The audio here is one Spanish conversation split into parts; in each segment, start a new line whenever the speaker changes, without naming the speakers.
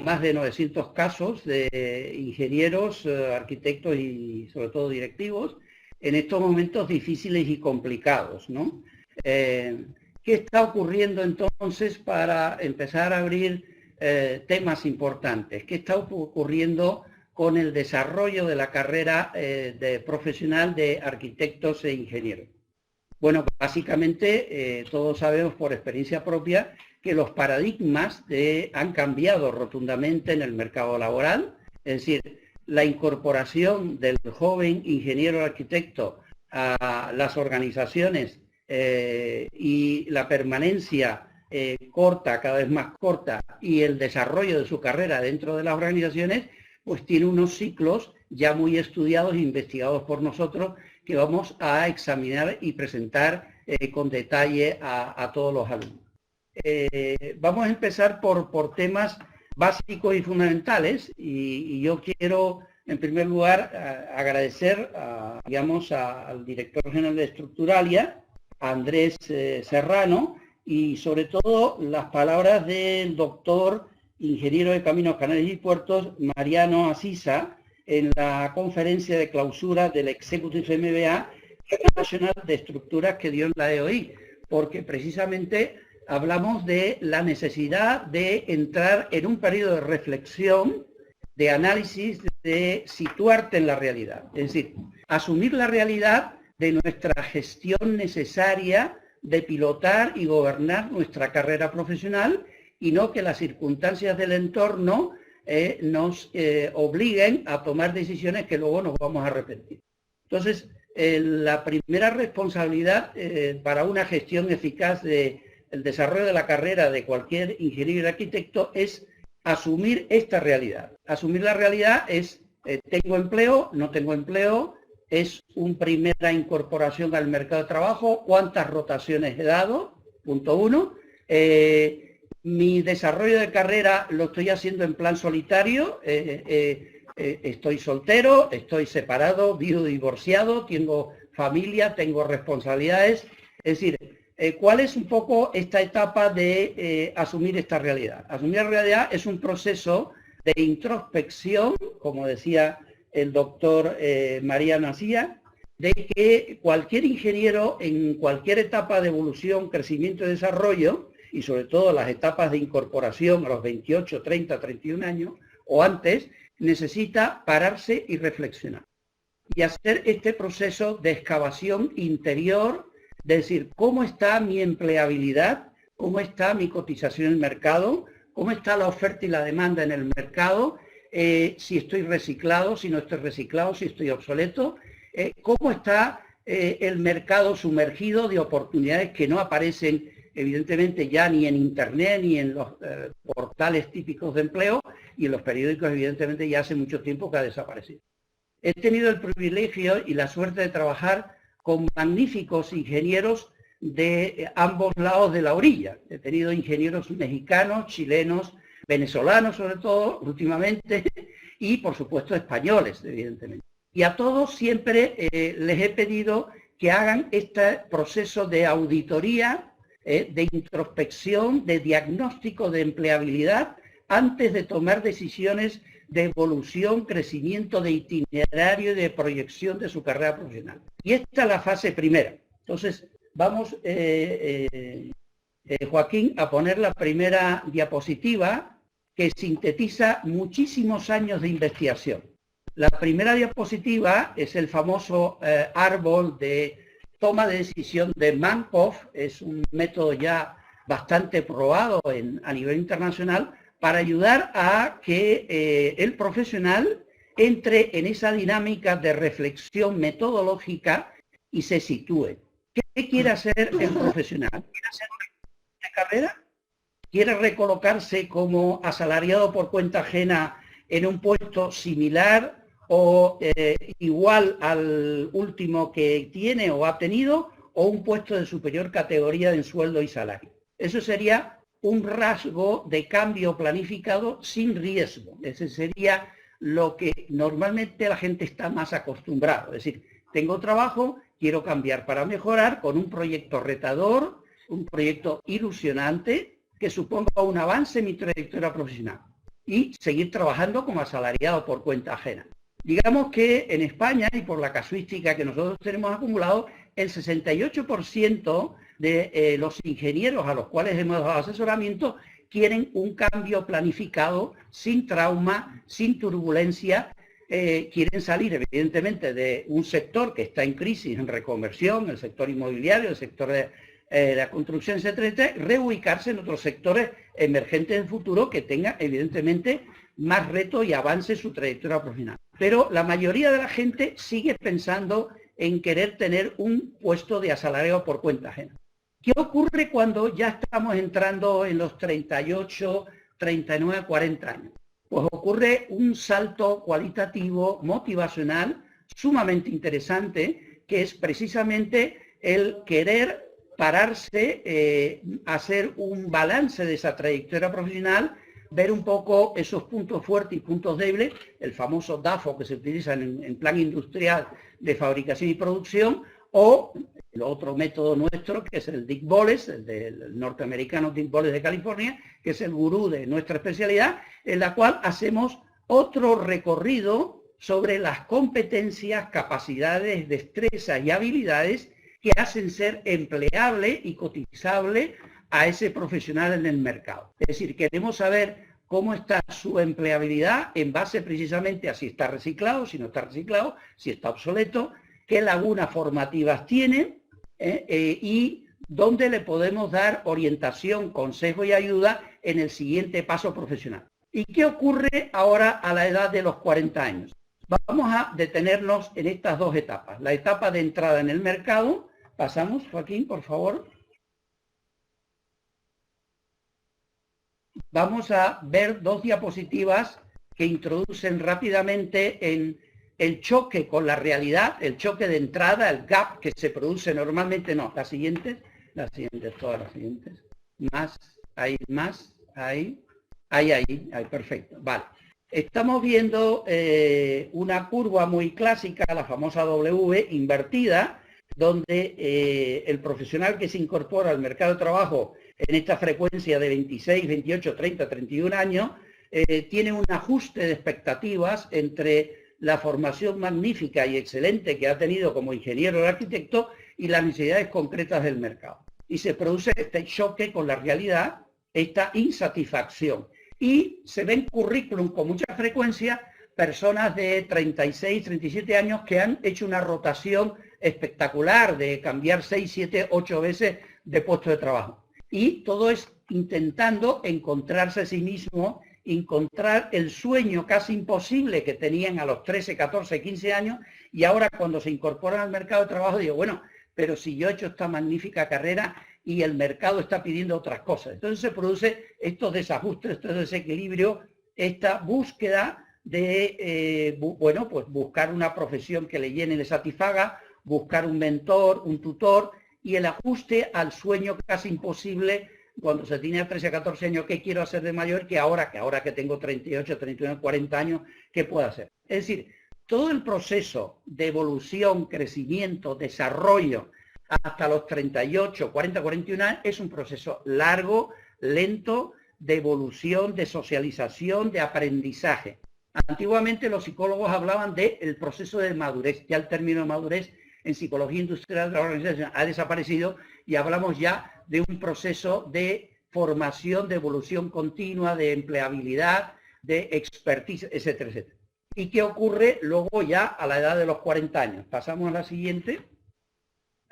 más de 900 casos de ingenieros, arquitectos y sobre todo directivos en estos momentos difíciles y complicados, ¿no? ¿Qué está ocurriendo entonces para empezar a abrir temas importantes? ¿Qué está ocurriendo con el desarrollo de la carrera profesional de arquitectos e ingenieros? Bueno, básicamente todos sabemos por experiencia propia que los paradigmas han cambiado rotundamente en el mercado laboral, es decir, la incorporación del joven ingeniero arquitecto a las organizaciones y la permanencia corta, cada vez más corta, y el desarrollo de su carrera dentro de las organizaciones, pues tiene unos ciclos ya muy estudiados e investigados por nosotros que vamos a examinar y presentar con detalle a todos los alumnos. Vamos a empezar por temas básicos y fundamentales, y yo quiero en primer lugar agradecer al director general de Estructuralia, a Andrés Serrano, y sobre todo las palabras del doctor ingeniero de Caminos, Canales y Puertos, Mariano Asisa, en la conferencia de clausura del Executive MBA Internacional de Estructuras que dio en la EOI, porque precisamente hablamos de la necesidad de entrar en un periodo de reflexión, de análisis, de situarte en la realidad. Es decir, asumir la realidad de nuestra gestión necesaria de pilotar y gobernar nuestra carrera profesional, y no que las circunstancias del entorno nos obliguen a tomar decisiones que luego nos vamos a arrepentir. Entonces, la primera responsabilidad para una gestión eficaz del desarrollo de la carrera de cualquier ingeniero y arquitecto es asumir esta realidad. Asumir la realidad es, ¿tengo empleo? ¿No tengo empleo? ¿Es una primera incorporación al mercado de trabajo? ¿Cuántas rotaciones he dado? Punto 1. Mi desarrollo de carrera lo estoy haciendo en plan solitario, estoy soltero, estoy separado, viudo, divorciado, tengo familia, tengo responsabilidades. Es decir, ¿cuál es un poco esta etapa de asumir esta realidad? Asumir la realidad es un proceso de introspección, como decía el doctor Mariano Asía, de que cualquier ingeniero en cualquier etapa de evolución, crecimiento y desarrollo, y sobre todo las etapas de incorporación a los 28, 30, 31 años o antes, necesita pararse y reflexionar. Y hacer este proceso de excavación interior, de decir, ¿cómo está mi empleabilidad? ¿Cómo está mi cotización en el mercado? ¿Cómo está la oferta y la demanda en el mercado? Si estoy reciclado, si no estoy reciclado, si estoy obsoleto. ¿Cómo está el mercado sumergido de oportunidades que no aparecen evidentemente ya ni en internet ni en los portales típicos de empleo, y en los periódicos evidentemente ya hace mucho tiempo que ha desaparecido? He tenido el privilegio y la suerte de trabajar con magníficos ingenieros de ambos lados de la orilla. He tenido ingenieros mexicanos, chilenos, venezolanos sobre todo últimamente, y por supuesto españoles evidentemente. Y a todos siempre les he pedido que hagan este proceso de auditoría, de introspección, de diagnóstico de empleabilidad, antes de tomar decisiones de evolución, crecimiento, de itinerario y de proyección de su carrera profesional. Y esta es la fase primera. Entonces, vamos, Joaquín, a poner la primera diapositiva que sintetiza muchísimos años de investigación. La primera diapositiva es el famoso árbol de toma de decisión de Markov. Es un método ya bastante probado a nivel internacional para ayudar a que el profesional entre en esa dinámica de reflexión metodológica y se sitúe. ¿Qué quiere hacer el profesional? ¿Quiere hacer una carrera? ¿Quiere recolocarse como asalariado por cuenta ajena en un puesto similar o igual al último que tiene o ha tenido, o un puesto de superior categoría en sueldo y salario? Eso sería un rasgo de cambio planificado sin riesgo. Ese sería lo que normalmente la gente está más acostumbrado. Es decir, tengo trabajo, quiero cambiar para mejorar, con un proyecto retador, un proyecto ilusionante que suponga un avance en mi trayectoria profesional. y seguir trabajando como asalariado por cuenta ajena. Digamos que en España, y por la casuística que nosotros tenemos acumulado, el 68% de los ingenieros a los cuales hemos dado asesoramiento quieren un cambio planificado, sin trauma, sin turbulencia. Quieren salir, evidentemente, de un sector que está en crisis, en reconversión, el sector inmobiliario, el sector de la construcción, etcétera, reubicarse en otros sectores emergentes del futuro que tengan, evidentemente, más retos y avance su trayectoria profesional. Pero la mayoría de la gente sigue pensando en querer tener un puesto de asalariado por cuenta ajena. ¿Qué ocurre cuando ya estamos entrando en los 38, 39, 40 años? Pues ocurre un salto cualitativo, motivacional, sumamente interesante, que es precisamente el querer pararse, hacer un balance de esa trayectoria profesional, ver un poco esos puntos fuertes y puntos débiles, el famoso DAFO que se utiliza en plan industrial de fabricación y producción, o el otro método nuestro, que es el Dick Boles, el del norteamericano Dick Boles de California, que es el gurú de nuestra especialidad, en la cual hacemos otro recorrido sobre las competencias, capacidades, destrezas y habilidades que hacen ser empleable y cotizable a ese profesional en el mercado. Es decir, queremos saber cómo está su empleabilidad en base precisamente a si está reciclado, si no está reciclado, si está obsoleto, qué lagunas formativas tiene y dónde le podemos dar orientación, consejo y ayuda en el siguiente paso profesional. ¿Y qué ocurre ahora a la edad de los 40 años? Vamos a detenernos en estas dos etapas. La etapa de entrada en el mercado. Pasamos, Joaquín, por favor. Vamos a ver dos diapositivas que introducen rápidamente en el choque con la realidad, el choque de entrada, el gap que se produce normalmente, no, las siguientes, todas las siguientes, ahí, perfecto, vale. Estamos viendo una curva muy clásica, la famosa W invertida, donde el profesional que se incorpora al mercado de trabajo en esta frecuencia de 26, 28, 30, 31 años, tiene un ajuste de expectativas entre la formación magnífica y excelente que ha tenido como ingeniero o arquitecto y las necesidades concretas del mercado. Y se produce este choque con la realidad, esta insatisfacción. Y se ven currículum con mucha frecuencia personas de 36, 37 años que han hecho una rotación espectacular de cambiar 6, 7, 8 veces de puesto de trabajo. Y todo es intentando encontrarse a sí mismo, encontrar el sueño casi imposible que tenían a los 13, 14, 15 años, y ahora cuando se incorporan al mercado de trabajo digo, bueno, pero si yo he hecho esta magnífica carrera y el mercado está pidiendo otras cosas. Entonces se produce estos desajustes, este desequilibrio, esta búsqueda de, bueno, pues buscar una profesión que le llene y le satisfaga, buscar un mentor, un tutor, y el ajuste al sueño casi imposible cuando se tiene a 13 a 14 años, ¿qué quiero hacer de mayor? Que ahora que tengo 38, 39, 40 años, ¿qué puedo hacer? Es decir, todo el proceso de evolución, crecimiento, desarrollo, hasta los 38, 40, 41 años, es un proceso largo, lento, de evolución, de socialización, de aprendizaje. Antiguamente los psicólogos hablaban del proceso de madurez, ya el término de madurez en psicología industrial de la organización ha desaparecido y hablamos ya de un proceso de formación, de evolución continua, de empleabilidad, de expertise, etcétera, etcétera. ¿Y qué ocurre luego ya a la edad de los 40 años? Pasamos a la siguiente.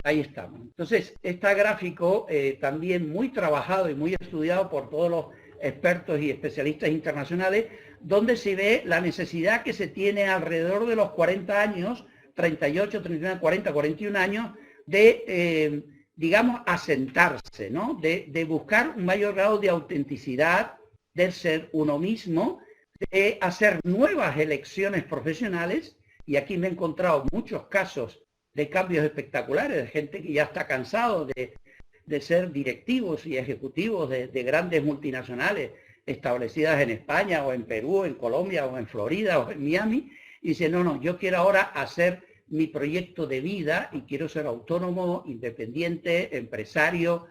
Ahí estamos. Entonces, este gráfico también muy trabajado y muy estudiado por todos los expertos y especialistas internacionales, donde se ve la necesidad que se tiene alrededor de los 40 años, 38, 39, 40, 41 años, de, digamos, asentarse, ¿no? De buscar un mayor grado de autenticidad, de ser uno mismo, de hacer nuevas elecciones profesionales, y aquí me he encontrado muchos casos de cambios espectaculares, de gente que ya está cansado de ser directivos y ejecutivos de grandes multinacionales establecidas en España o en Perú, en Colombia o en Florida o en Miami, y dice, no, yo quiero ahora hacer mi proyecto de vida y quiero ser autónomo, independiente, empresario,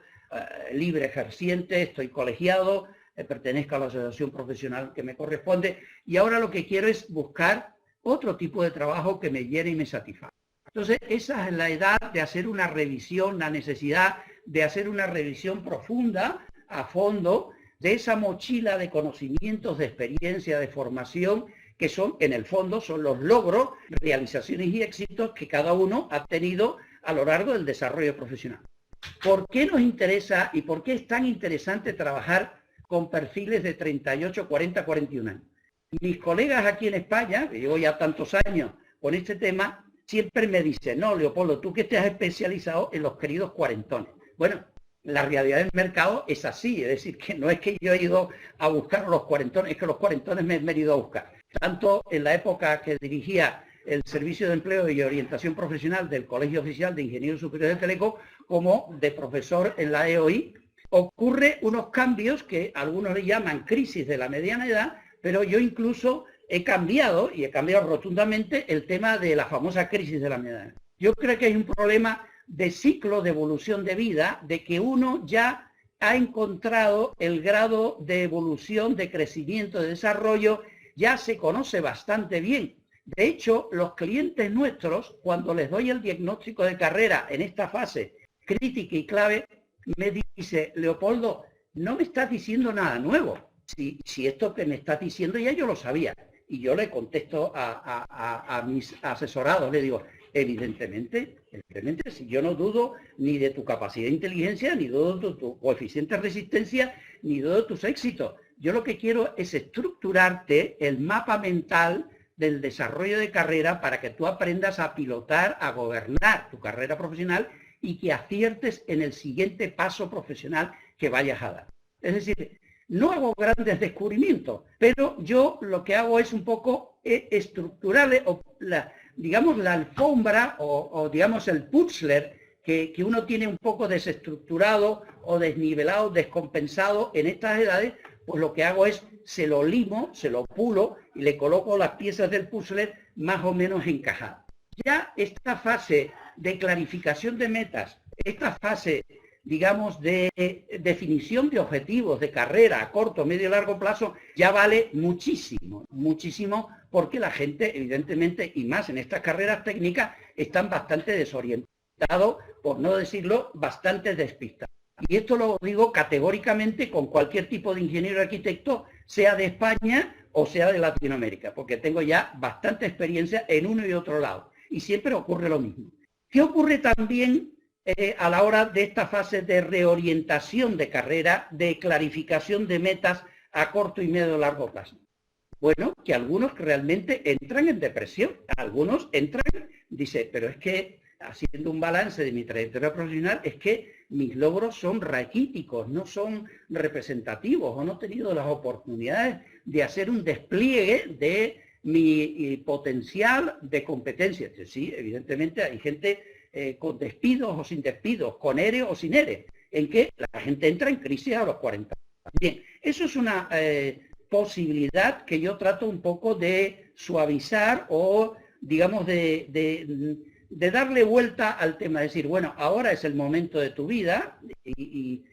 libre ejerciente, estoy colegiado, pertenezco a la asociación profesional que me corresponde, y ahora lo que quiero es buscar otro tipo de trabajo que me llene y me satisfaga. Entonces, esa es la edad de hacer una revisión, la necesidad de hacer una revisión profunda, a fondo, de esa mochila de conocimientos, de experiencia, de formación, que son, en el fondo, son los logros, realizaciones y éxitos que cada uno ha tenido a lo largo del desarrollo profesional. ¿Por qué nos interesa y por qué es tan interesante trabajar con perfiles de 38, 40, 41 años? Mis colegas aquí en España, que llevo ya tantos años con este tema, siempre me dicen, no, Leopoldo, tú que te has especializado en los queridos cuarentones. Bueno, la realidad del mercado es así, es decir, que no es que yo he ido a buscar a los cuarentones, es que los cuarentones me han venido a buscar. Tanto en la época que dirigía el Servicio de Empleo y Orientación Profesional del Colegio Oficial de Ingenieros Superiores de Teleco, como de profesor en la EOI, ocurre unos cambios que algunos le llaman crisis de la mediana edad, pero yo incluso he cambiado, y he cambiado rotundamente, el tema de la famosa crisis de la mediana edad. Yo creo que hay un problema de ciclo de evolución de vida, de que uno ya ha encontrado el grado de evolución, de crecimiento, de desarrollo, ya se conoce bastante bien. De hecho, los clientes nuestros, cuando les doy el diagnóstico de carrera en esta fase crítica y clave, me dice, Leopoldo, no me estás diciendo nada nuevo. Si esto que me estás diciendo ya yo lo sabía. Y yo le contesto a mis asesorados, le digo, evidentemente, si yo no dudo ni de tu capacidad de inteligencia, ni dudo de tu coeficiente de resistencia, ni dudo de tus éxitos. Yo lo que quiero es estructurarte el mapa mental del desarrollo de carrera para que tú aprendas a pilotar, a gobernar tu carrera profesional y que aciertes en el siguiente paso profesional que vayas a dar. Es decir, no hago grandes descubrimientos, pero yo lo que hago es un poco estructurar, digamos, la alfombra o digamos el puzzler que uno tiene un poco desestructurado o desnivelado, descompensado en estas edades, pues lo que hago es se lo limo, se lo pulo y le coloco las piezas del puzzle más o menos encajadas. Ya esta fase de clarificación de metas, esta fase, digamos, de definición de objetivos de carrera a corto, medio y largo plazo, ya vale muchísimo, muchísimo, porque la gente, evidentemente, y más en estas carreras técnicas, están bastante desorientados, por no decirlo, bastante despistados. Y esto lo digo categóricamente con cualquier tipo de ingeniero arquitecto, sea de España o sea de Latinoamérica, porque tengo ya bastante experiencia en uno y otro lado. Y siempre ocurre lo mismo. ¿Qué ocurre también a la hora de esta fase de reorientación de carrera, de clarificación de metas a corto y medio y largo plazo? Bueno, que algunos realmente entran en depresión, algunos entran, dice, pero es que haciendo un balance de mi trayectoria profesional, es que mis logros son raquíticos, no son representativos, o no he tenido las oportunidades de hacer un despliegue de mi potencial de competencia. Sí, evidentemente hay gente con despidos o sin despidos, con ERE o sin ERE, en que la gente entra en crisis a los 40. Bien, eso es una posibilidad que yo trato un poco de suavizar o, digamos, de darle vuelta al tema, decir, bueno, ahora es el momento de tu vida y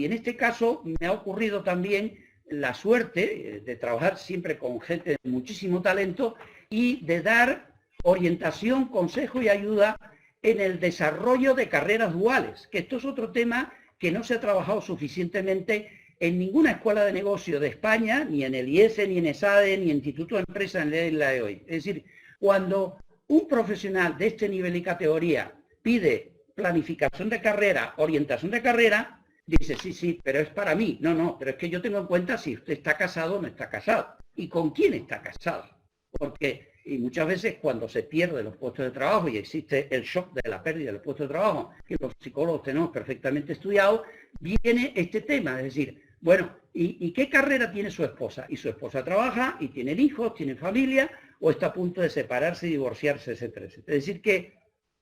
en este caso me ha ocurrido también la suerte de trabajar siempre con gente de muchísimo talento y de dar orientación, consejo y ayuda en el desarrollo de carreras duales, que esto es otro tema que no se ha trabajado suficientemente en ninguna escuela de negocio de España, ni en el IESE, ni en ESADE, ni en Instituto de Empresa en la EOI. Es decir, cuando un profesional de este nivel y categoría pide planificación de carrera, orientación de carrera, dice, sí, pero es para mí. No, pero es que yo tengo en cuenta si usted está casado o no está casado. ¿Y con quién está casado? Porque, y muchas veces cuando se pierde los puestos de trabajo y existe el shock de la pérdida de los puestos de trabajo, que los psicólogos tenemos perfectamente estudiado, viene este tema, es decir, bueno, ¿y qué carrera tiene su esposa? Y su esposa trabaja y tienen hijos, tienen familia, o está a punto de separarse, divorciarse, etcétera, etcétera. Es decir que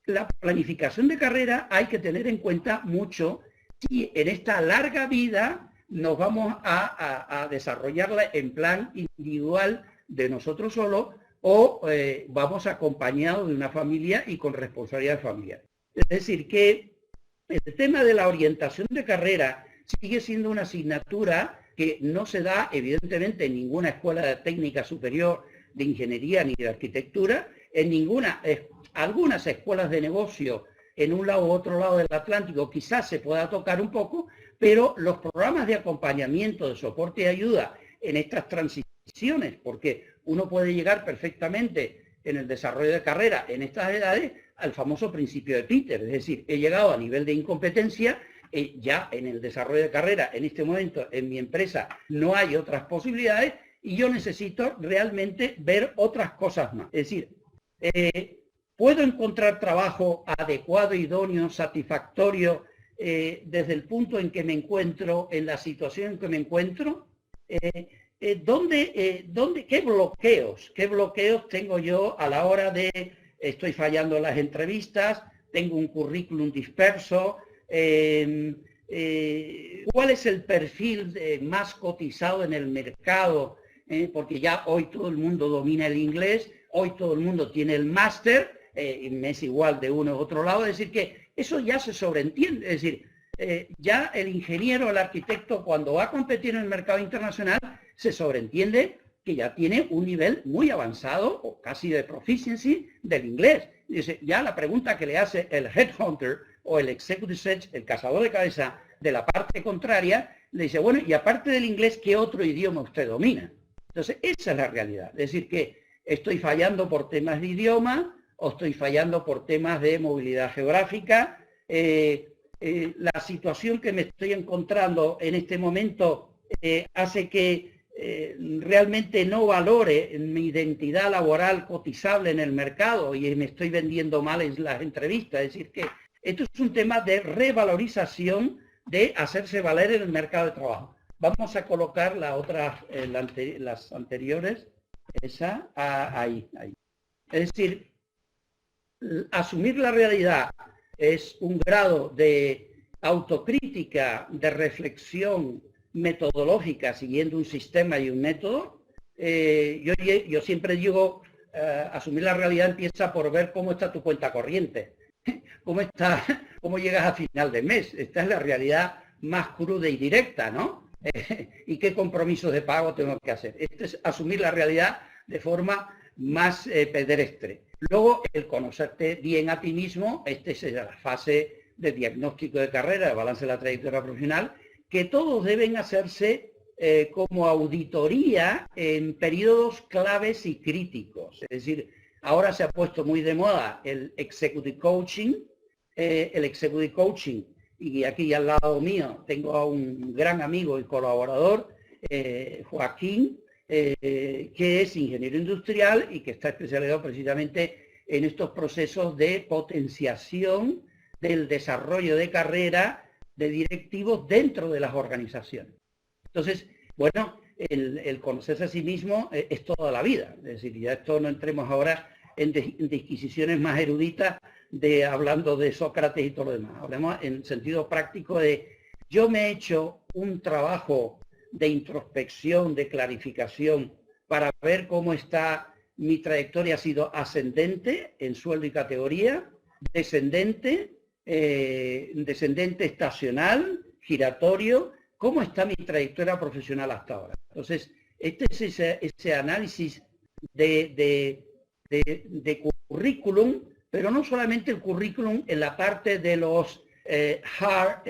la planificación de carrera hay que tener en cuenta mucho si en esta larga vida nos vamos a desarrollarla en plan individual de nosotros solos o vamos acompañados de una familia y con responsabilidad familiar. Es decir que el tema de la orientación de carrera sigue siendo una asignatura que no se da evidentemente en ninguna escuela de técnica superior de ingeniería ni de arquitectura, en algunas escuelas de negocio en un lado u otro lado del Atlántico quizás se pueda tocar un poco, pero los programas de acompañamiento, de soporte y ayuda en estas transiciones, porque uno puede llegar perfectamente en el desarrollo de carrera en estas edades al famoso principio de Peter, es decir, he llegado a nivel de incompetencia, ya en el desarrollo de carrera, en este momento en mi empresa no hay otras posibilidades y yo necesito realmente ver otras cosas más. Es decir, ¿puedo encontrar trabajo adecuado, idóneo, satisfactorio desde el punto en que me encuentro, en la situación en que me encuentro? ¿Qué bloqueos tengo yo a la hora de estoy fallando en las entrevistas, tengo un currículum disperso? ¿Cuál es el perfil más cotizado en el mercado? Porque ya hoy todo el mundo domina el inglés, hoy todo el mundo tiene el máster, me es igual de uno u otro lado, es decir, que eso ya se sobreentiende, es decir, ya el ingeniero, el arquitecto, cuando va a competir en el mercado internacional, se sobreentiende que ya tiene un nivel muy avanzado, o casi de proficiency, del inglés. Dice, ya la pregunta que le hace el headhunter o el executive search, el cazador de cabeza de la parte contraria, le dice, bueno, y aparte del inglés, ¿qué otro idioma usted domina? Entonces, esa es la realidad. Es decir, que estoy fallando por temas de idioma, o estoy fallando por temas de movilidad geográfica. La situación que me estoy encontrando en este momento hace que realmente no valore mi identidad laboral cotizable en el mercado y me estoy vendiendo mal en las entrevistas. Es decir, que esto es un tema de revalorización, de hacerse valer en el mercado de trabajo. Vamos a colocar las anteriores, esa, ahí. Es decir, asumir la realidad es un grado de autocrítica, de reflexión metodológica siguiendo un sistema y un método. Yo siempre digo, asumir la realidad empieza por ver cómo está tu cuenta corriente, cómo llegas a final de mes. Esta es la realidad más cruda y directa, ¿no? ¿Y qué compromisos de pago tengo que hacer? Este es asumir la realidad de forma más pedestre. Luego, el conocerte bien a ti mismo, esta es la fase de diagnóstico de carrera, de balance de la trayectoria profesional, que todos deben hacerse como auditoría en periodos claves y críticos. Es decir, ahora se ha puesto muy de moda el executive coaching, y aquí al lado mío tengo a un gran amigo y colaborador, Joaquín, que es ingeniero industrial y que está especializado precisamente en estos procesos de potenciación del desarrollo de carrera de directivos dentro de las organizaciones. Entonces, bueno, el conocerse a sí mismo es toda la vida. Es decir, ya esto no entremos ahora en disquisiciones más eruditas hablando de Sócrates y todo lo demás. Hablemos en sentido práctico de yo me he hecho un trabajo de introspección, de clarificación, para ver cómo está mi trayectoria. Ha sido ascendente en sueldo y categoría, descendente estacional, giratorio, cómo está mi trayectoria profesional hasta ahora. Entonces, este es ese análisis de currículum, pero no solamente el currículum en la parte de los hard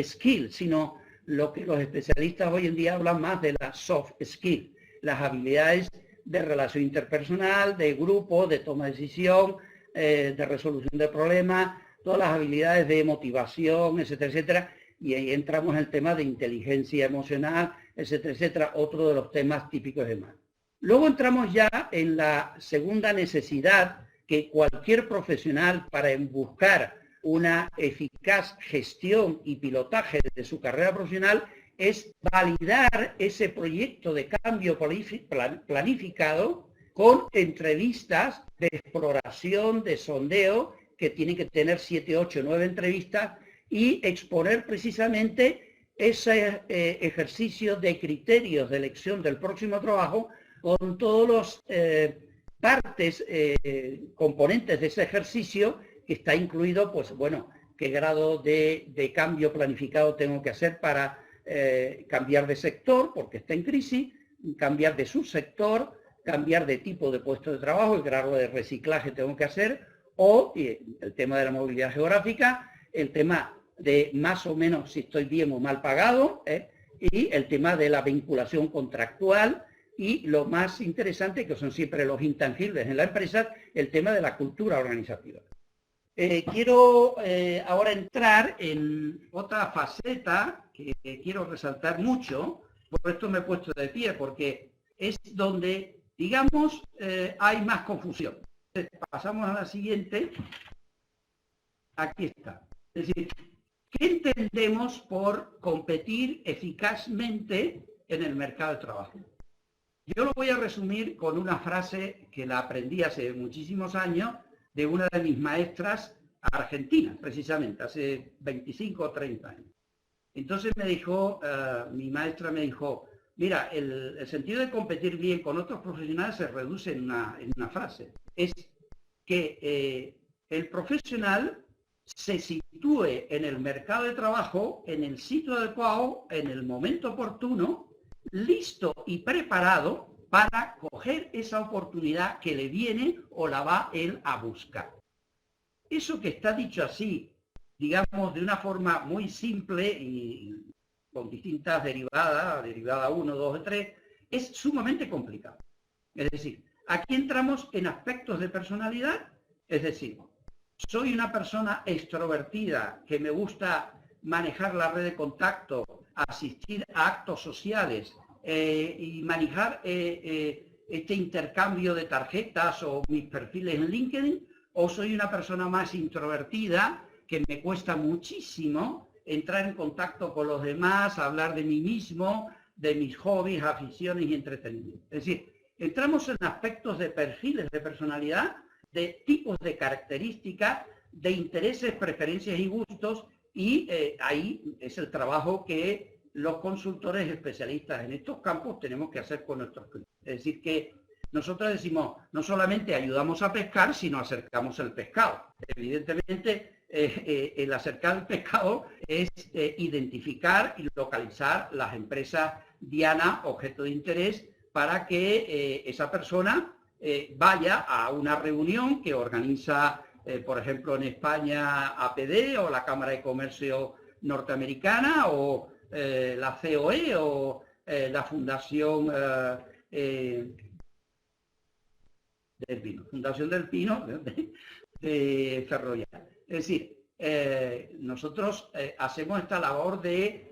skills, sino lo que los especialistas hoy en día hablan más de las soft skills, las habilidades de relación interpersonal, de grupo, de toma de decisión, de resolución de problemas, todas las habilidades de motivación, etcétera, etcétera. Y ahí entramos en el tema de inteligencia emocional, etcétera, etcétera, otro de los temas típicos de más. Luego entramos ya en la segunda necesidad que cualquier profesional para buscar una eficaz gestión y pilotaje de su carrera profesional es validar ese proyecto de cambio planificado con entrevistas de exploración, de sondeo, que tienen que tener 7, 8, 9 entrevistas y exponer precisamente ese ejercicio de criterios de elección del próximo trabajo con todos los componentes de ese ejercicio, que está incluido, pues bueno, qué grado de cambio planificado tengo que hacer para cambiar de sector porque está en crisis, cambiar de subsector, cambiar de tipo de puesto de trabajo, el grado de reciclaje tengo que hacer, o el tema de la movilidad geográfica, el tema de más o menos si estoy bien o mal pagado, y el tema de la vinculación contractual, y lo más interesante, que son siempre los intangibles en la empresa, el tema de la cultura organizativa. Quiero ahora entrar en otra faceta que quiero resaltar mucho, por esto me he puesto de pie, porque es donde, digamos, hay más confusión. Pasamos a la siguiente. Aquí está. Es decir, ¿qué entendemos por competir eficazmente en el mercado de trabajo? Yo lo voy a resumir con una frase que la aprendí hace muchísimos años de una de mis maestras argentinas, precisamente, hace 25 o 30 años. Entonces me dijo, mi maestra me dijo, mira, el sentido de competir bien con otros profesionales se reduce en una frase. Es que el profesional se sitúe en el mercado de trabajo, en el sitio adecuado, en el momento oportuno, listo y preparado para coger esa oportunidad que le viene o la va él a buscar. Eso que está dicho así, digamos, de una forma muy simple y con distintas derivadas, derivada 1, 2, 3, es sumamente complicado. Es decir, aquí entramos en aspectos de personalidad, es decir, soy una persona extrovertida que me gusta manejar la red de contacto, asistir a actos sociales y manejar este intercambio de tarjetas o mis perfiles en LinkedIn, o soy una persona más introvertida que me cuesta muchísimo entrar en contacto con los demás, hablar de mí mismo, de mis hobbies, aficiones y entretenimiento. Es decir, entramos en aspectos de perfiles de personalidad, de tipos de características, de intereses, preferencias y gustos, y ahí es el trabajo que los consultores especialistas en estos campos tenemos que hacer con nuestros clientes. Es decir, que nosotros decimos, no solamente ayudamos a pescar, sino acercamos el pescado. Evidentemente, el acercar el pescado es identificar y localizar las empresas diana, objeto de interés, para que esa persona vaya a una reunión que organiza, por ejemplo, en España APD o la Cámara de Comercio norteamericana o la COE o la Fundación del Pino, Fundación del Pino de Ferrovial. Es decir, nosotros hacemos esta labor de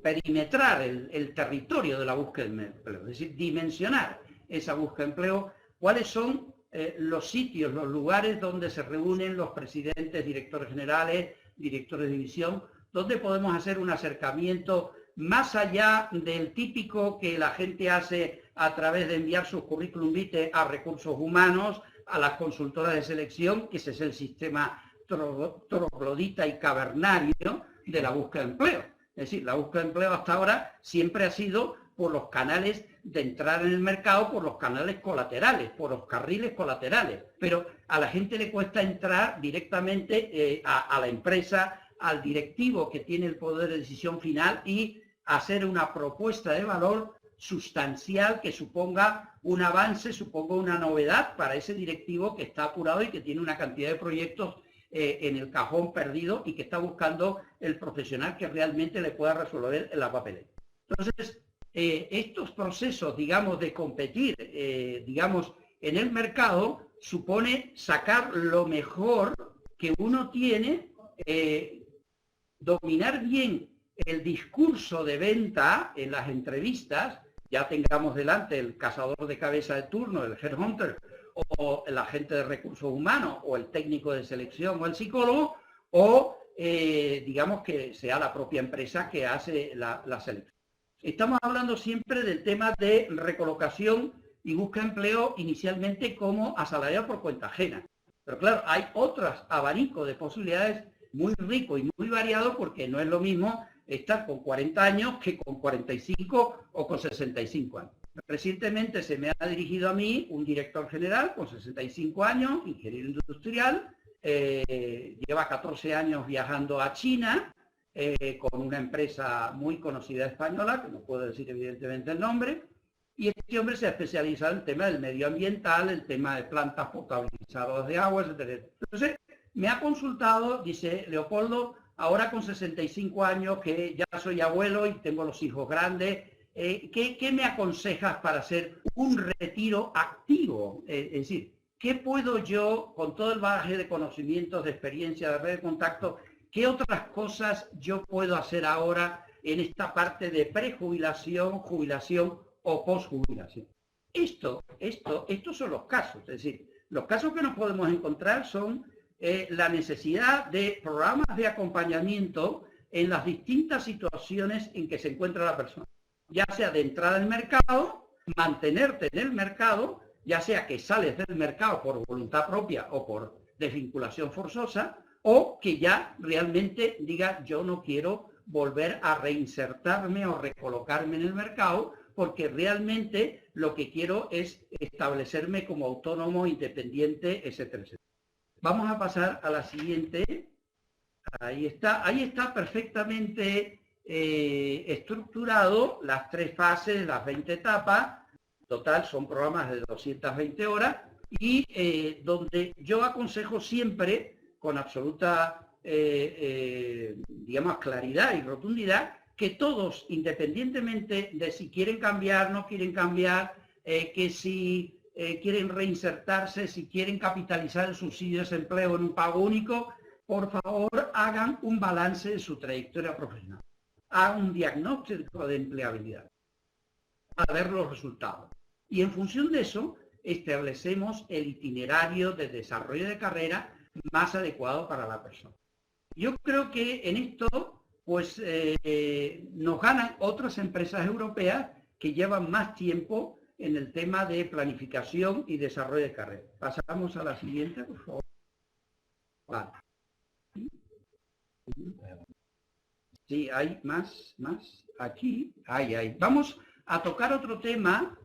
perimetrar el territorio de la búsqueda de empleo, es decir, dimensionar esa búsqueda de empleo, cuáles son los sitios, los lugares donde se reúnen los presidentes, directores generales, directores de división, donde podemos hacer un acercamiento más allá del típico que la gente hace a través de enviar sus currículum vitae a recursos humanos, a las consultoras de selección, que ese es el sistema troglodita y cavernario de la búsqueda de empleo. Es decir, la búsqueda de empleo hasta ahora siempre ha sido por los canales de entrar en el mercado, por los canales colaterales, por los carriles colaterales. Pero a la gente le cuesta entrar directamente a la empresa, al directivo que tiene el poder de decisión final y hacer una propuesta de valor sustancial que suponga un avance, suponga una novedad para ese directivo que está apurado y que tiene una cantidad de proyectos en el cajón perdido y que está buscando el profesional que realmente le pueda resolver la papelera. Entonces, estos procesos, digamos, de competir, digamos, en el mercado, supone sacar lo mejor que uno tiene, dominar bien el discurso de venta en las entrevistas, ya tengamos delante el cazador de cabeza de turno, el headhunter, o el agente de recursos humanos, o el técnico de selección, o el psicólogo, o digamos que sea la propia empresa que hace la selección. Estamos hablando siempre del tema de recolocación y busca empleo inicialmente como asalariado por cuenta ajena. Pero claro, hay otros abanicos de posibilidades muy rico y muy variado, porque no es lo mismo estar con 40 años que con 45 o con 65 años. Recientemente se me ha dirigido a mí un director general con 65 años, ingeniero industrial, lleva 14 años viajando a China, con una empresa muy conocida española, que no puedo decir evidentemente el nombre, y este hombre se ha especializado en el tema del medioambiental, el tema de plantas potabilizadoras de agua, etc. Entonces, me ha consultado, dice Leopoldo, ahora con 65 años, que ya soy abuelo y tengo los hijos grandes, ¿qué me aconsejas para hacer un retiro activo? Es decir, ¿qué puedo yo, con todo el bagaje de conocimientos, de experiencia, de red de contacto, qué otras cosas yo puedo hacer ahora en esta parte de prejubilación, jubilación o posjubilación? Estos son los casos. Es decir, los casos que nos podemos encontrar son la necesidad de programas de acompañamiento en las distintas situaciones en que se encuentra la persona. Ya sea de entrada al mercado, mantenerte en el mercado, ya sea que sales del mercado por voluntad propia o por desvinculación forzosa, o que ya realmente diga yo no quiero volver a reinsertarme o recolocarme en el mercado, porque realmente lo que quiero es establecerme como autónomo, independiente, etcétera, etcétera. Vamos a pasar a la siguiente. Ahí está perfectamente estructurado las 3 fases, las 20 etapas. Total son programas de 220 horas y donde yo aconsejo siempre con absoluta digamos, claridad y rotundidad que todos, independientemente de si quieren cambiar, no quieren cambiar, que si quieren reinsertarse, si quieren capitalizar el subsidio de desempleo en un pago único, por favor hagan un balance de su trayectoria profesional, hagan un diagnóstico de empleabilidad, a ver los resultados. Y en función de eso, establecemos el itinerario de desarrollo de carrera más adecuado para la persona. Yo creo que en esto, pues, nos ganan otras empresas europeas que llevan más tiempo en el tema de planificación y desarrollo de carrera. Pasamos a la siguiente, por favor. Vale. Sí, hay más. Aquí, hay. Vamos a tocar otro tema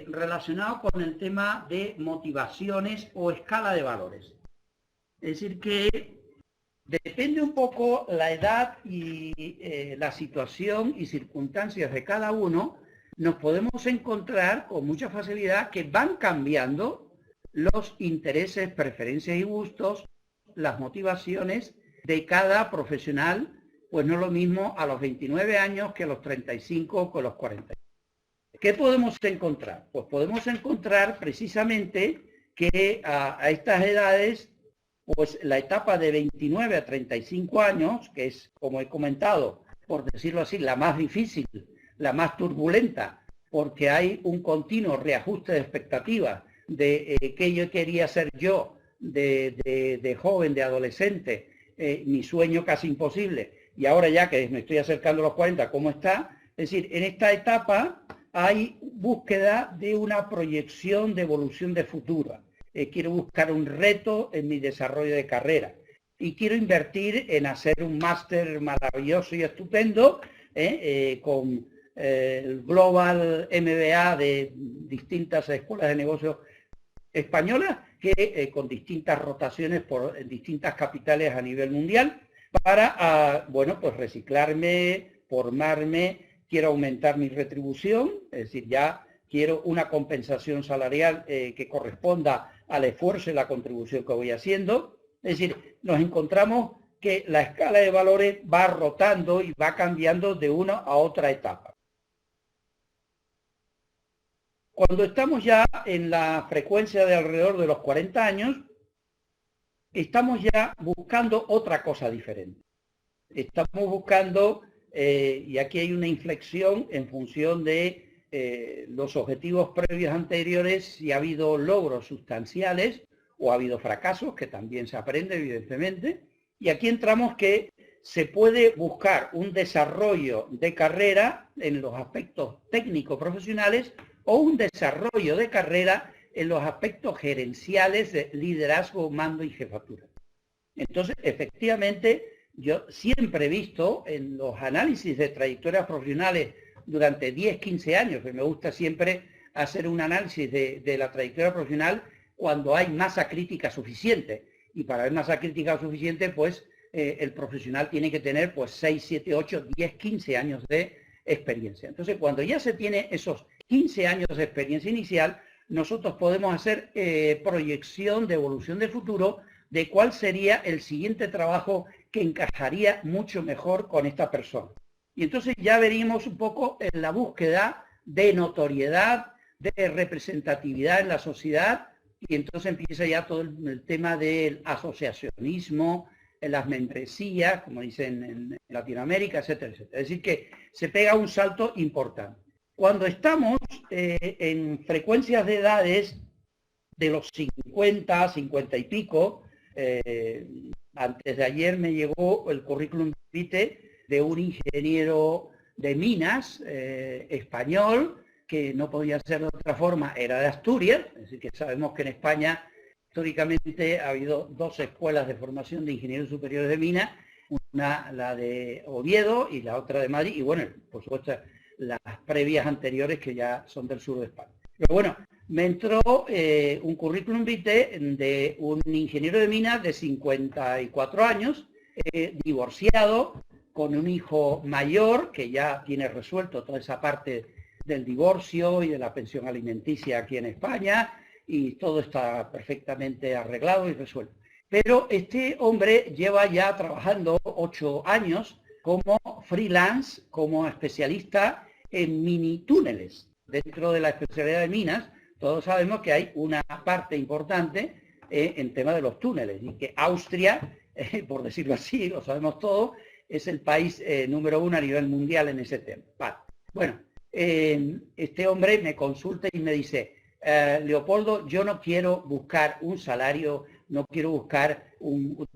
relacionado con el tema de motivaciones o escala de valores. Es decir, que depende un poco la edad y la situación y circunstancias de cada uno, nos podemos encontrar con mucha facilidad que van cambiando los intereses, preferencias y gustos, las motivaciones de cada profesional, pues no lo mismo a los 29 años que a los 35 o con los 40. ¿Qué podemos encontrar? Pues podemos encontrar precisamente que a estas edades, pues la etapa de 29 a 35 años, que es, como he comentado, por decirlo así, la más difícil, la más turbulenta, porque hay un continuo reajuste de expectativas de qué yo quería ser yo de joven, de adolescente, mi sueño casi imposible, y ahora ya que me estoy acercando a los 40, ¿cómo está? Es decir, en esta etapa hay búsqueda de una proyección de evolución de futuro. Quiero buscar un reto en mi desarrollo de carrera y quiero invertir en hacer un máster maravilloso y estupendo con el Global MBA de distintas escuelas de negocios españolas que con distintas rotaciones por distintas capitales a nivel mundial para, bueno, pues reciclarme, formarme, quiero aumentar mi retribución, es decir, ya quiero una compensación salarial que corresponda al esfuerzo y la contribución que voy haciendo. Es decir, nos encontramos que la escala de valores va rotando y va cambiando de una a otra etapa. Cuando estamos ya en la frecuencia de alrededor de los 40 años, estamos ya buscando otra cosa diferente. Estamos buscando, y aquí hay una inflexión en función de los objetivos previos anteriores, si ha habido logros sustanciales o ha habido fracasos, que también se aprende evidentemente, y aquí entramos que se puede buscar un desarrollo de carrera en los aspectos técnico-profesionales o un desarrollo de carrera en los aspectos gerenciales de liderazgo, mando y jefatura. Entonces, efectivamente, yo siempre he visto en los análisis de trayectorias profesionales durante 10, 15 años, que me gusta siempre hacer un análisis de la trayectoria profesional cuando hay masa crítica suficiente. Y para haber masa crítica suficiente, pues el profesional tiene que tener pues 6, 7, 8, 10, 15 años de experiencia. Entonces, cuando ya se tiene esos 15 años de experiencia inicial, nosotros podemos hacer proyección de evolución de futuro de cuál sería el siguiente trabajo que encajaría mucho mejor con esta persona. Y entonces ya veríamos un poco en la búsqueda de notoriedad, de representatividad en la sociedad, y entonces empieza ya todo el tema del asociacionismo, en las membresías, como dicen en Latinoamérica, etcétera, etcétera. Es decir, que se pega un salto importante. Cuando estamos en frecuencias de edades de los 50, 50 y pico, antes de ayer me llegó el currículum vitae de un ingeniero de minas español, que no podía ser de otra forma, era de Asturias, es decir, que sabemos que en España históricamente ha habido dos escuelas de formación de ingenieros superiores de minas, una la de Oviedo y la otra de Madrid, y bueno, por supuesto las previas anteriores que ya son del sur de España. Pero bueno, me entró un currículum vitae de un ingeniero de minas de 54 años, divorciado, con un hijo mayor que ya tiene resuelto toda esa parte del divorcio y de la pensión alimenticia aquí en España, y todo está perfectamente arreglado y resuelto. Pero este hombre lleva ya trabajando 8 años como freelance, como especialista en mini túneles. Dentro de la especialidad de minas, todos sabemos que hay una parte importante en tema de los túneles, y que Austria, por decirlo así, lo sabemos todos, es el país número 1 a nivel mundial en ese tema. Vale. Bueno, este hombre me consulta y me dice, Leopoldo, yo no quiero buscar un salario, no quiero buscar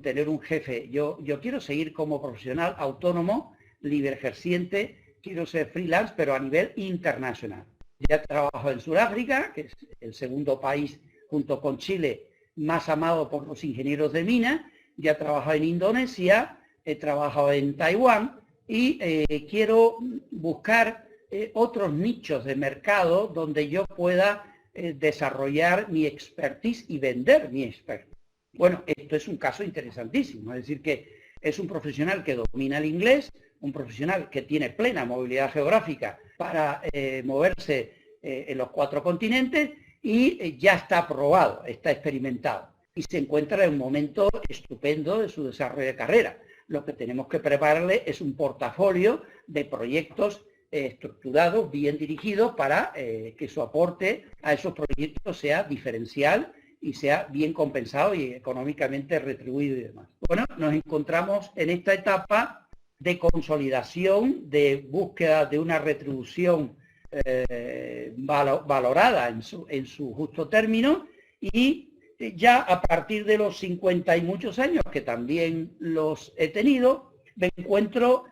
tener un jefe, yo quiero seguir como profesional autónomo, libre ejerciente, quiero ser freelance, pero a nivel internacional. Ya trabajo en Sudáfrica, que es el segundo país junto con Chile más amado por los ingenieros de mina, ya he trabajado en Indonesia, he trabajado en Taiwán, y quiero buscar otros nichos de mercado donde yo pueda desarrollar mi expertise y vender mi expertise. Bueno, esto es un caso interesantísimo, es decir, que es un profesional que domina el inglés, un profesional que tiene plena movilidad geográfica para moverse en los 4 continentes, y ya está aprobado, está experimentado, y se encuentra en un momento estupendo de su desarrollo de carrera. Lo que tenemos que prepararle es un portafolio de proyectos estructurados, bien dirigidos, para que su aporte a esos proyectos sea diferencial y sea bien compensado y económicamente retribuido y demás. Bueno, nos encontramos en esta etapa de consolidación, de búsqueda de una retribución valorada en su justo término, y ya a partir de los 50 y muchos años, que también los he tenido, me encuentro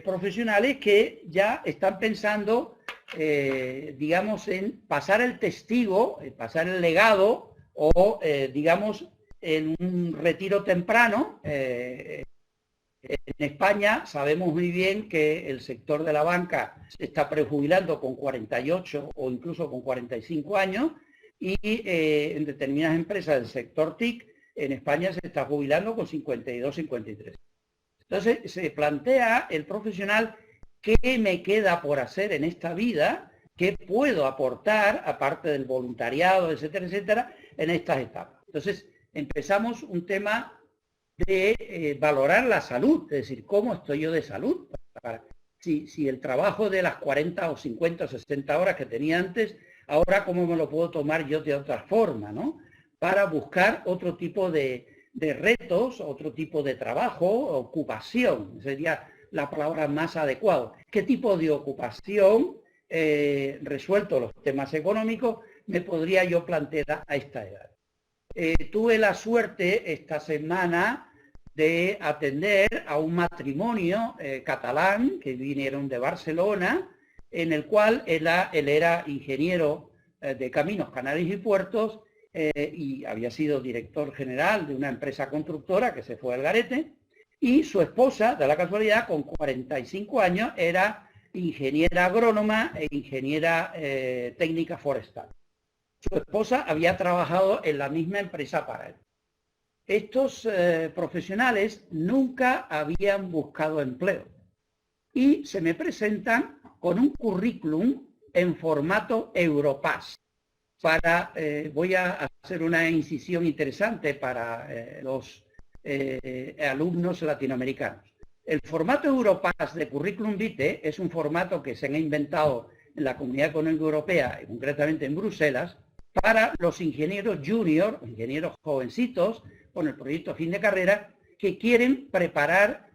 profesionales que ya están pensando, digamos, en pasar el testigo, pasar el legado, o, digamos, en un retiro temprano. En España sabemos muy bien que el sector de la banca se está prejubilando con 48 o incluso con 45 años, y en determinadas empresas del sector TIC en España se está jubilando con 52, 53. Entonces se plantea el profesional: ¿qué me queda por hacer en esta vida? ¿Qué puedo aportar, aparte del voluntariado, etcétera, etcétera, en estas etapas? Entonces empezamos un tema de valorar la salud, es decir, ¿cómo estoy yo de salud? Si el trabajo de las 40 o 50 o 60 horas que tenía antes, ahora cómo me lo puedo tomar yo de otra forma, ¿no? Para buscar otro tipo de retos, otro tipo de trabajo, ocupación, sería la palabra más adecuada. ¿Qué tipo de ocupación, resuelto los temas económicos, me podría yo plantear a esta edad? Tuve la suerte esta semana de atender a un matrimonio catalán que vinieron de Barcelona, en el cual él era ingeniero de caminos, canales y puertos, y había sido director general de una empresa constructora que se fue al garete, y su esposa, de la casualidad, con 45 años, era ingeniera agrónoma e ingeniera técnica forestal. Su esposa había trabajado en la misma empresa para él. estos profesionales nunca habían buscado empleo y se me presentan con un currículum en formato Europass. Voy a hacer una incisión interesante para los alumnos latinoamericanos. El formato Europass de Curriculum Vitae es un formato que se ha inventado en la Comunidad Económica Europea, y concretamente en Bruselas, para los ingenieros junior, ingenieros jovencitos, con el proyecto fin de carrera, que quieren preparar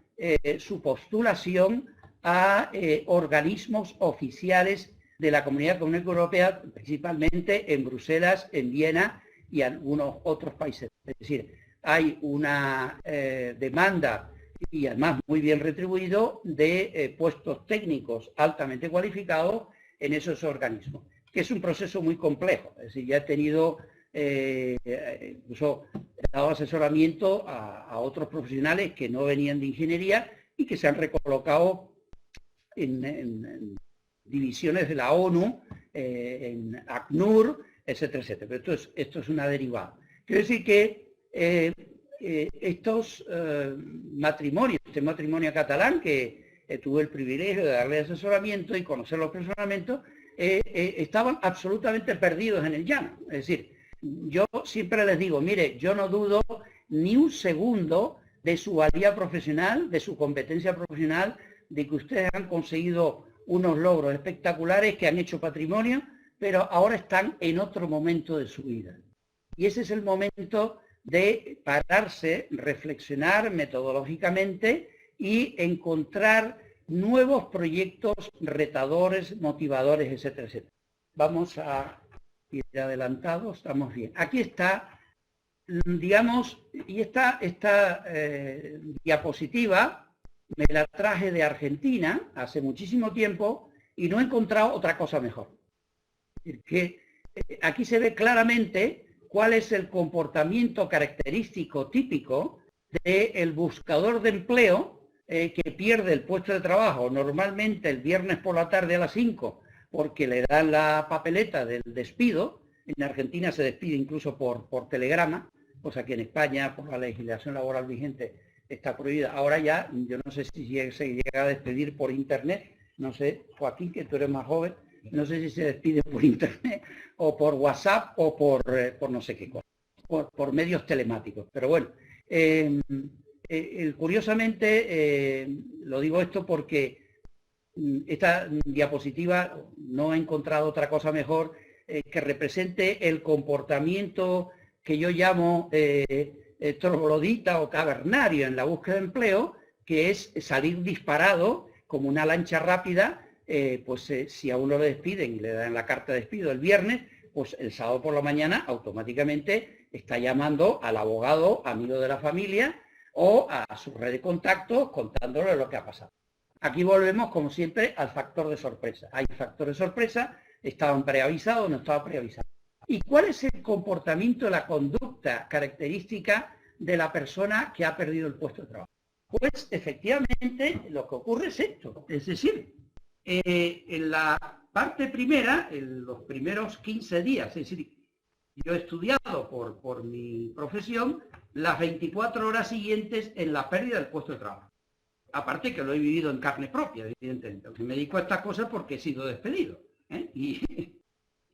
su postulación a organismos oficiales de la Comunidad Económica Europea, principalmente en Bruselas, en Viena y algunos otros países. Es decir, hay una demanda, y además muy bien retribuido, de puestos técnicos altamente cualificados en esos organismos, que es un proceso muy complejo. Es decir, ya he tenido, incluso he dado asesoramiento a otros profesionales que no venían de ingeniería y que se han recolocado en divisiones de la ONU, en ACNUR, etcétera, etcétera. Pero esto es una derivada. Quiero decir que estos matrimonios, este matrimonio catalán, que tuve el privilegio de darle asesoramiento y conocerlos personalmente, estaban absolutamente perdidos en el llano. Es decir, yo siempre les digo, mire, yo no dudo ni un segundo de su valía profesional, de su competencia profesional, de que ustedes han conseguido unos logros espectaculares, que han hecho patrimonio, pero ahora están en otro momento de su vida. Y ese es el momento de pararse, reflexionar metodológicamente y encontrar nuevos proyectos retadores, motivadores, etcétera, etcétera. Vamos a ir adelantados, estamos bien. Aquí está, digamos, y esta diapositiva me la traje de Argentina hace muchísimo tiempo y no he encontrado otra cosa mejor. Que aquí se ve claramente cuál es el comportamiento característico típico del buscador de empleo que pierde el puesto de trabajo normalmente el viernes por la tarde a las 5 porque le dan la papeleta del despido. En Argentina se despide incluso por telegrama, cosa que en España, por la legislación laboral vigente, está prohibida. Ahora ya, yo no sé si se llega a despedir por internet, no sé, Joaquín, que tú eres más joven, no sé si se despide por internet o por WhatsApp o por no sé qué cosa, por medios telemáticos. Pero bueno, curiosamente, lo digo esto porque esta diapositiva no he encontrado otra cosa mejor que represente el comportamiento que yo llamo troglodita o cavernario en la búsqueda de empleo, que es salir disparado como una lancha rápida. Si a uno le despiden y le dan la carta de despido el viernes, pues el sábado por la mañana automáticamente está llamando al abogado, amigo de la familia, o a su red de contactos contándole lo que ha pasado. Aquí volvemos, como siempre, al factor de sorpresa. Hay factor de sorpresa, estaban preavisados o no estaban preavisados. ¿Y cuál es el comportamiento, la conducta característica de la persona que ha perdido el puesto de trabajo? Pues efectivamente lo que ocurre es esto. Es decir, en la parte primera, en los primeros 15 días, es decir, yo he estudiado por mi profesión las 24 horas siguientes en la pérdida del puesto de trabajo. Aparte que lo he vivido en carne propia, evidentemente. Me dedico a estas cosas porque he sido despedido, y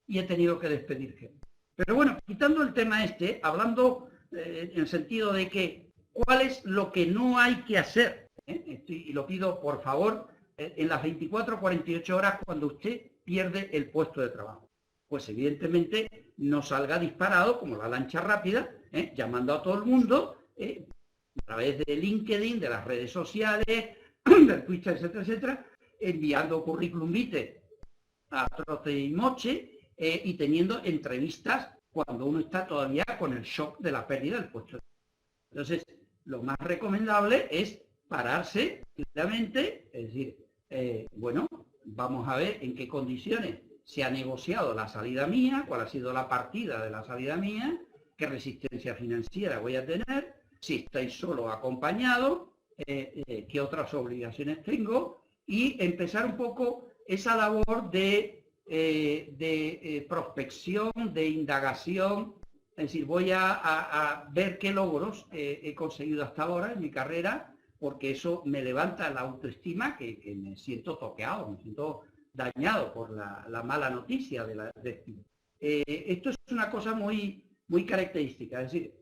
he tenido que despedir gente. Pero bueno, quitando el tema hablando en el sentido de que cuál es lo que no hay que hacer, y lo pido por favor, en las 24 o 48 horas cuando usted pierde el puesto de trabajo. Pues evidentemente no salga disparado como la lancha rápida, llamando a todo el mundo, a través de LinkedIn, de las redes sociales, del Twitter, etcétera, etcétera, enviando currículum vitae a trote y moche, y teniendo entrevistas cuando uno está todavía con el shock de la pérdida del puesto. Entonces, lo más recomendable es pararse claramente, es decir, bueno, vamos a ver en qué condiciones se ha negociado la salida mía, cuál ha sido la partida de la salida mía, qué resistencia financiera voy a tener, si estoy solo o acompañado, qué otras obligaciones tengo, y empezar un poco esa labor de prospección, de indagación Es decir, voy a ver qué logros he conseguido hasta ahora en mi carrera, porque eso me levanta la autoestima, que me siento toqueado, me siento dañado por la mala noticia de esto. Esto es una cosa muy, muy característica, es decir,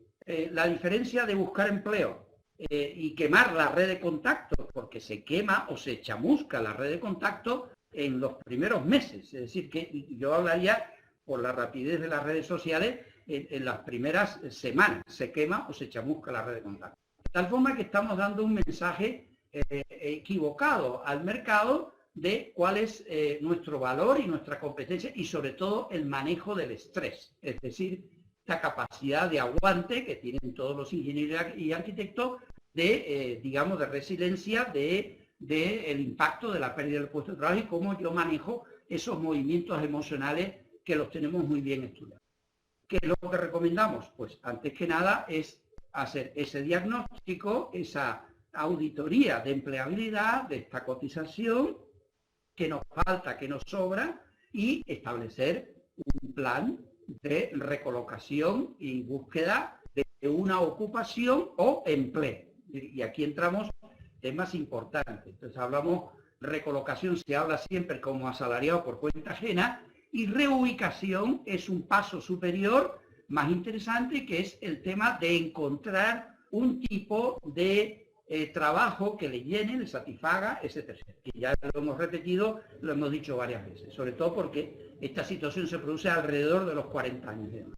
la diferencia de buscar empleo y quemar la red de contactos, porque se quema o se chamusca la red de contactos en los primeros meses. Es decir, que yo hablaría por la rapidez de las redes sociales en las primeras semanas. Se quema o se chamusca la red de contactos. De tal forma que estamos dando un mensaje equivocado al mercado de cuál es nuestro valor y nuestra competencia y sobre todo el manejo del estrés. Es decir, esta capacidad de aguante que tienen todos los ingenieros y arquitectos de, digamos, de resiliencia del impacto de la pérdida del puesto de trabajo y cómo yo manejo esos movimientos emocionales que los tenemos muy bien estudiados. ¿Qué es lo que recomendamos? Pues antes que nada es hacer ese diagnóstico, esa auditoría de empleabilidad, de esta cotización, que nos falta, que nos sobra, y establecer un plan de recolocación y búsqueda de una ocupación o empleo. Y aquí entramos temas importantes. Entonces hablamos, recolocación se habla siempre como asalariado por cuenta ajena, y reubicación es un paso superior, más interesante, que es el tema de encontrar un tipo de trabajo que le llene, le satisfaga ese tercero. Que ya lo hemos repetido, lo hemos dicho varias veces, sobre todo porque esta situación se produce alrededor de los 40 años de edad.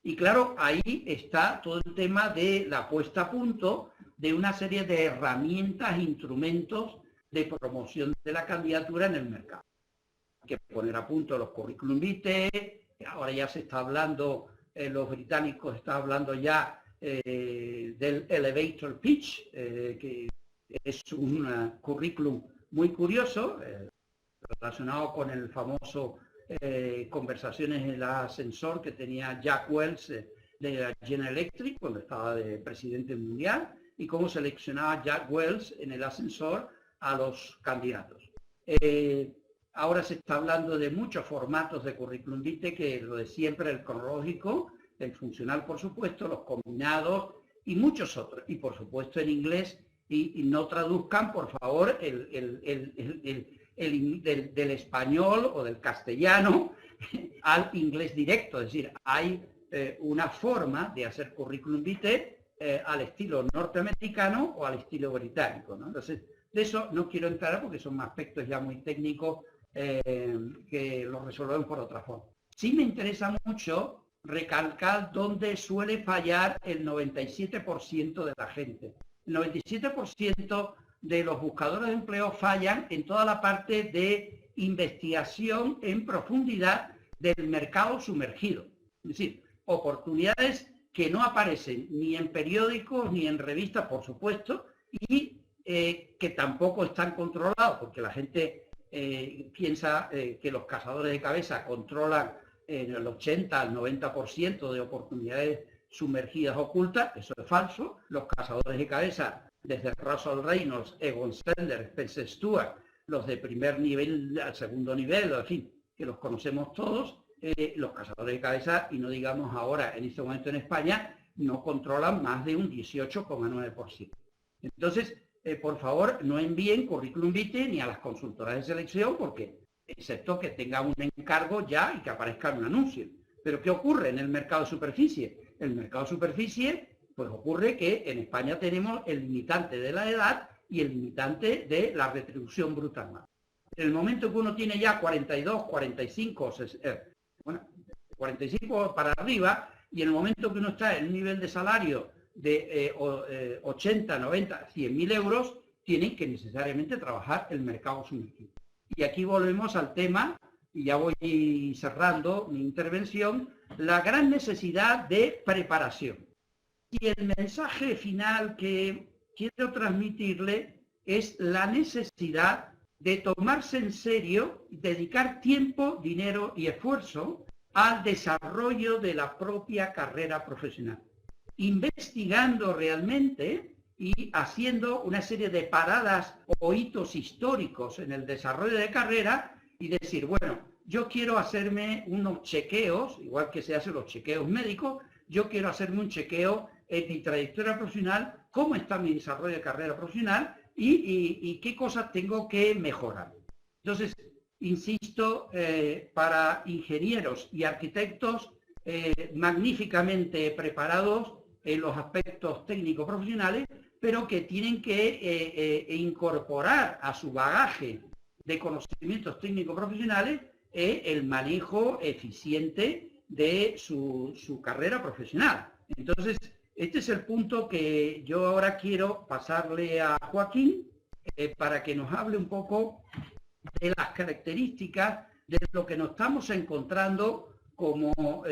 Y claro, ahí está todo el tema de la puesta a punto de una serie de herramientas, instrumentos de promoción de la candidatura en el mercado. Hay que poner a punto los currículum vitae, ahora ya se está hablando, los británicos están hablando ya del elevator pitch, que es un currículum muy curioso, relacionado con el famoso conversaciones en el ascensor que tenía Jack Welch de la General Electric cuando estaba de presidente mundial, y cómo seleccionaba Jack Welch en el ascensor a los candidatos. Ahora se está hablando de muchos formatos de currículum vitae, que lo de siempre, el cronológico, el funcional, por supuesto, los combinados y muchos otros. Y por supuesto en inglés, y no traduzcan, por favor, del español o del castellano al inglés directo. Es decir, hay una forma de hacer currículum vitae al estilo norteamericano o al estilo británico, ¿no? Entonces, de eso no quiero entrar porque son aspectos ya muy técnicos que los resolvemos por otra forma. Sí me interesa mucho recalcar dónde suele fallar el 97% de la gente. El 97% de los buscadores de empleo fallan en toda la parte de investigación en profundidad del mercado sumergido. Es decir, oportunidades que no aparecen ni en periódicos ni en revistas, por supuesto, y que tampoco están controlados, porque la gente piensa que los cazadores de cabeza controlan el 80 al 90% de oportunidades sumergidas ocultas. Eso es falso. Los cazadores de cabeza, desde Russell Reynolds, Egon Zehnder, Spencer Stuart, los de primer nivel al segundo nivel, en fin, que los conocemos todos, los cazadores de cabeza, y no digamos ahora, en este momento en España, no controlan más de un 18,9%. Entonces, por favor, no envíen currículum vitae ni a las consultoras de selección, porque excepto que tenga un encargo ya y que aparezca un anuncio. Pero ¿qué ocurre en el mercado de superficie? El mercado de superficie, pues ocurre que en España tenemos el limitante de la edad y el limitante de la retribución bruta anual. En el momento que uno tiene ya 42, 45, 45 para arriba, y en el momento que uno está en un nivel de salario de 80, 90, 100.000 euros, tienen que necesariamente trabajar el mercado sumergido. Y aquí volvemos al tema, y ya voy cerrando mi intervención, la gran necesidad de preparación. Y el mensaje final que quiero transmitirle es la necesidad de tomarse en serio, dedicar tiempo, dinero y esfuerzo al desarrollo de la propia carrera profesional, investigando realmente y haciendo una serie de paradas o hitos históricos en el desarrollo de carrera y decir, bueno, yo quiero hacerme unos chequeos, igual que se hacen los chequeos médicos, yo quiero hacerme un chequeo en mi trayectoria profesional, cómo está mi desarrollo de carrera profesional y qué cosas tengo que mejorar. Entonces, insisto, para ingenieros y arquitectos magníficamente preparados en los aspectos técnicos profesionales, pero que tienen que incorporar a su bagaje de conocimientos técnicos profesionales el manejo eficiente de su carrera profesional. Entonces, este es el punto que yo ahora quiero pasarle a Joaquín para que nos hable un poco de las características de lo que nos estamos encontrando como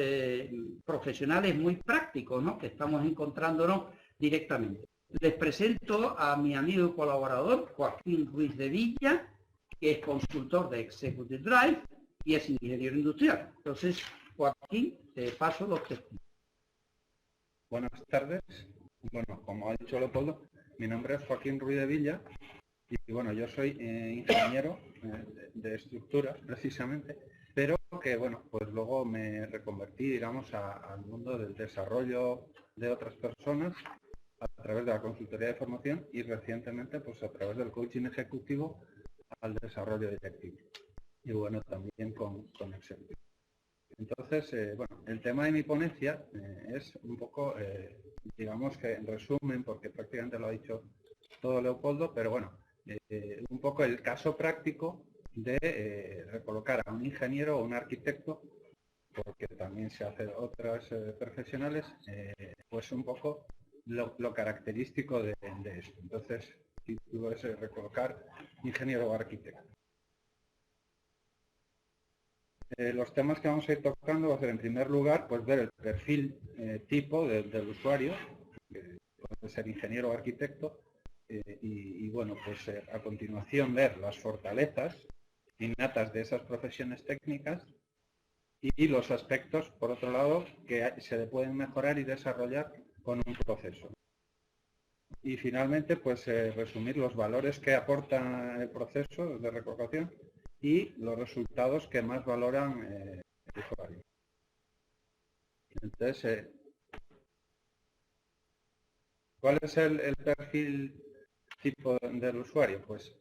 profesionales muy prácticos, ¿no? Que estamos encontrándonos directamente. Les presento a mi amigo y colaborador, Joaquín Ruiz de Villa, que es consultor de Executive Drive y es ingeniero industrial. Entonces, Joaquín, te paso los testimonios.
Buenas tardes. Bueno, como ha dicho Leopoldo, mi nombre es Joaquín Ruiz de Villa y bueno, yo soy ingeniero de estructuras precisamente, pero que bueno, pues luego me reconvertí, digamos, al mundo del desarrollo de otras personas a través de la consultoría de formación y recientemente pues a través del coaching ejecutivo al desarrollo directivo y bueno, también con Executive. Entonces, bueno, el tema de mi ponencia es un poco, digamos que en resumen, porque prácticamente lo ha dicho todo Leopoldo, pero bueno, un poco el caso práctico de recolocar a un ingeniero o un arquitecto, porque también se hace otras profesionales, pues un poco lo característico de esto. Entonces, si tú es recolocar ingeniero o arquitecto. Los temas que vamos a ir tocando va a ser, en primer lugar, pues ver el perfil tipo del usuario, que puede ser ingeniero o arquitecto, y bueno, pues a continuación ver las fortalezas innatas de esas profesiones técnicas y los aspectos, por otro lado, que se le pueden mejorar y desarrollar con un proceso. Y finalmente, pues resumir los valores que aporta el proceso de recolocación y los resultados que más valoran el usuario. Entonces, ¿cuál es el perfil tipo del usuario? Pues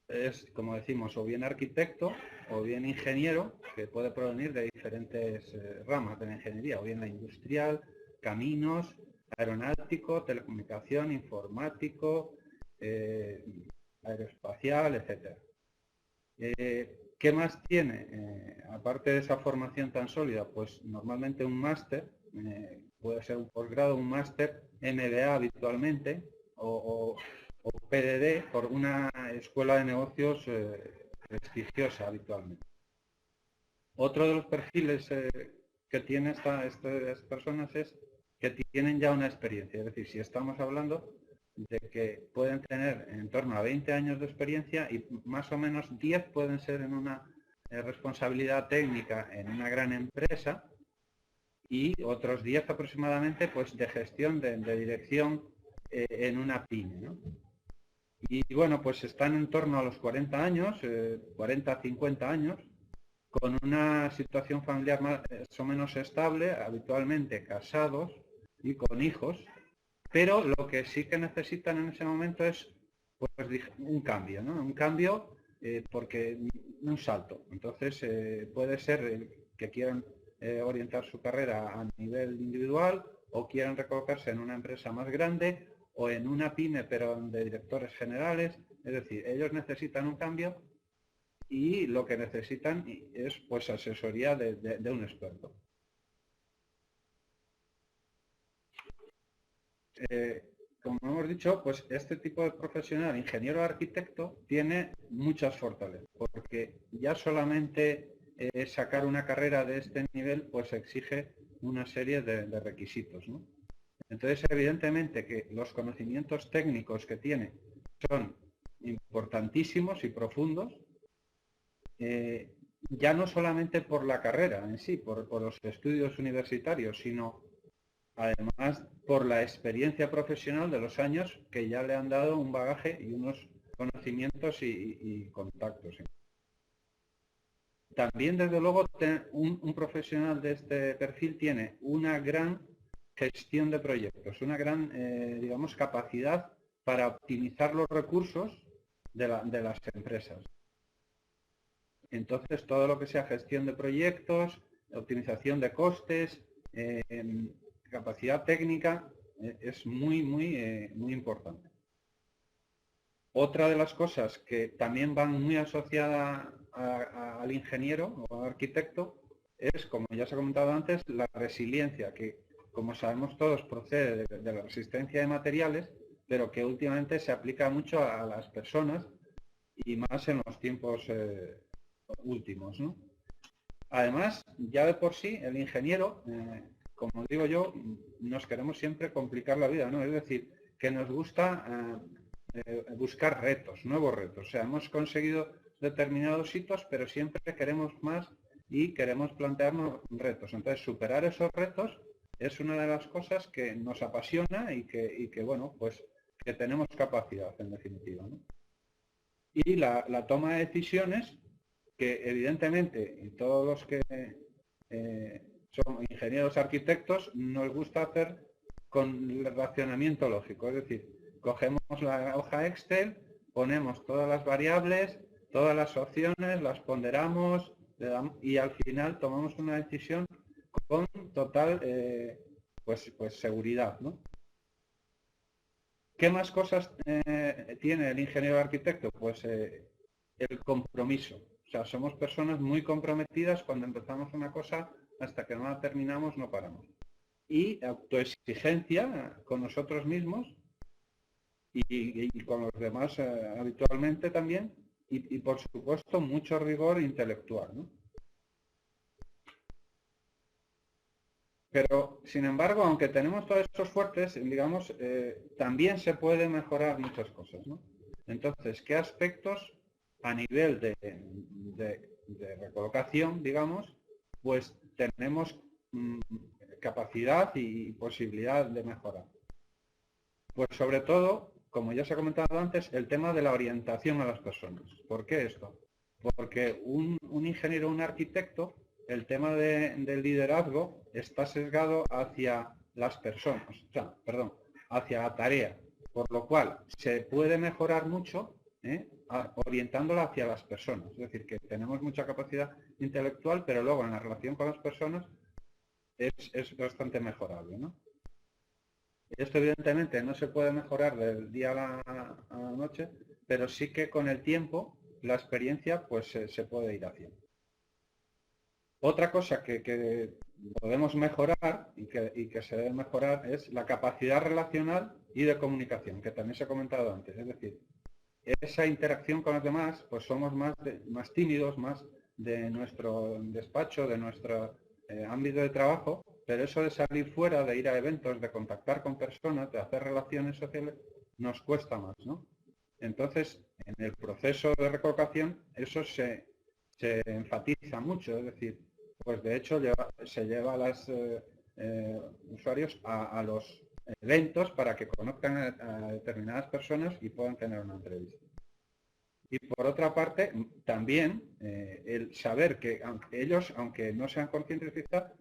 es, como decimos, o bien arquitecto o bien ingeniero, que puede provenir de diferentes ramas de la ingeniería, o bien la industrial, caminos, aeronáutico, telecomunicación, informático, aeroespacial, etcétera. ¿Qué más tiene? Aparte de esa formación tan sólida, pues normalmente un máster, puede ser un posgrado, un máster, MBA habitualmente, o PDD por una escuela de negocios prestigiosa habitualmente. Otro de los perfiles que tienen estas personas es que tienen ya una experiencia, es decir, si estamos hablando de que pueden tener en torno a 20 años de experiencia y más o menos 10 pueden ser en una responsabilidad técnica en una gran empresa y otros 10 aproximadamente pues de gestión, de dirección en una pyme, ¿no? Y bueno, pues están en torno a los 40 años, 40 a 50 años, con una situación familiar más o menos estable, habitualmente casados y con hijos, pero lo que sí que necesitan en ese momento es pues, un cambio, ¿no? Un cambio porque un salto. Entonces puede ser que quieran orientar su carrera a nivel individual o quieran recolocarse en una empresa más grande o en una pyme pero de directores generales. Es decir, ellos necesitan un cambio y lo que necesitan es pues asesoría de un experto. Como hemos dicho, pues este tipo de profesional, ingeniero o arquitecto, tiene muchas fortalezas, porque ya solamente sacar una carrera de este nivel, pues exige una serie de requisitos, ¿no? Entonces, evidentemente que los conocimientos técnicos que tiene son importantísimos y profundos, ya no solamente por la carrera en sí, por los estudios universitarios, sino además por la experiencia profesional de los años que ya le han dado un bagaje y unos conocimientos y contactos. también, desde luego, un profesional de este perfil tiene una gran gestión de proyectos, una gran, digamos, capacidad para optimizar los recursos de las empresas. Entonces, todo lo que sea gestión de proyectos, optimización de costes, capacidad técnica, es muy importante. Otra de las cosas que también van muy asociada al ingeniero o al arquitecto es, como ya se ha comentado antes, la resiliencia, que como sabemos todos procede de la resistencia de materiales, pero que últimamente se aplica mucho a las personas y más en los tiempos últimos, ¿no? Además, ya de por sí, el ingeniero, como digo yo, nos queremos siempre complicar la vida, ¿no? Es decir, que nos gusta buscar retos, nuevos retos. O sea, hemos conseguido determinados hitos, pero siempre queremos más y queremos plantearnos retos. Entonces, superar esos retos es una de las cosas que nos apasiona y que bueno, pues que tenemos capacidad, en definitiva, ¿no? Y la toma de decisiones, que evidentemente y todos los que son ingenieros arquitectos nos gusta hacer con el racionamiento lógico, es decir, cogemos la hoja Excel, ponemos todas las variables, todas las opciones, las ponderamos y al final tomamos una decisión con total pues seguridad, ¿no? ¿Qué más cosas tiene el ingeniero arquitecto? Pues el compromiso. O sea, somos personas muy comprometidas. Cuando empezamos una cosa, hasta que no la terminamos, no paramos. Y autoexigencia con nosotros mismos y con los demás habitualmente también. Y por supuesto, mucho rigor intelectual, ¿no? Pero, sin embargo, aunque tenemos todos estos fuertes, digamos, también se puede mejorar muchas cosas, ¿no? Entonces, ¿qué aspectos a nivel de recolocación, digamos, pues tenemos capacidad y posibilidad de mejorar? Pues sobre todo, como ya se ha comentado antes, el tema de la orientación a las personas. ¿Por qué esto? Porque un ingeniero, un arquitecto, el tema del liderazgo está sesgado hacia las personas, o sea, perdón, hacia la tarea, por lo cual se puede mejorar mucho orientándola hacia las personas. Es decir, que tenemos mucha capacidad intelectual, pero luego en la relación con las personas es bastante mejorable, ¿no? Esto evidentemente no se puede mejorar del día a la noche, pero sí que con el tiempo la experiencia pues se puede ir haciendo. Otra cosa que podemos mejorar y que se debe mejorar es la capacidad relacional y de comunicación, que también se ha comentado antes. Es decir, esa interacción con los demás, pues somos más tímidos, más de nuestro despacho, de nuestro ámbito de trabajo, pero eso de salir fuera, de ir a eventos, de contactar con personas, de hacer relaciones sociales, nos cuesta más, ¿no? Entonces, en el proceso de recolocación, eso se enfatiza mucho, es decir, pues de hecho se lleva a los usuarios a los eventos para que conozcan a determinadas personas y puedan tener una entrevista. Y por otra parte, también el saber que ellos, aunque no sean conscientes quizá,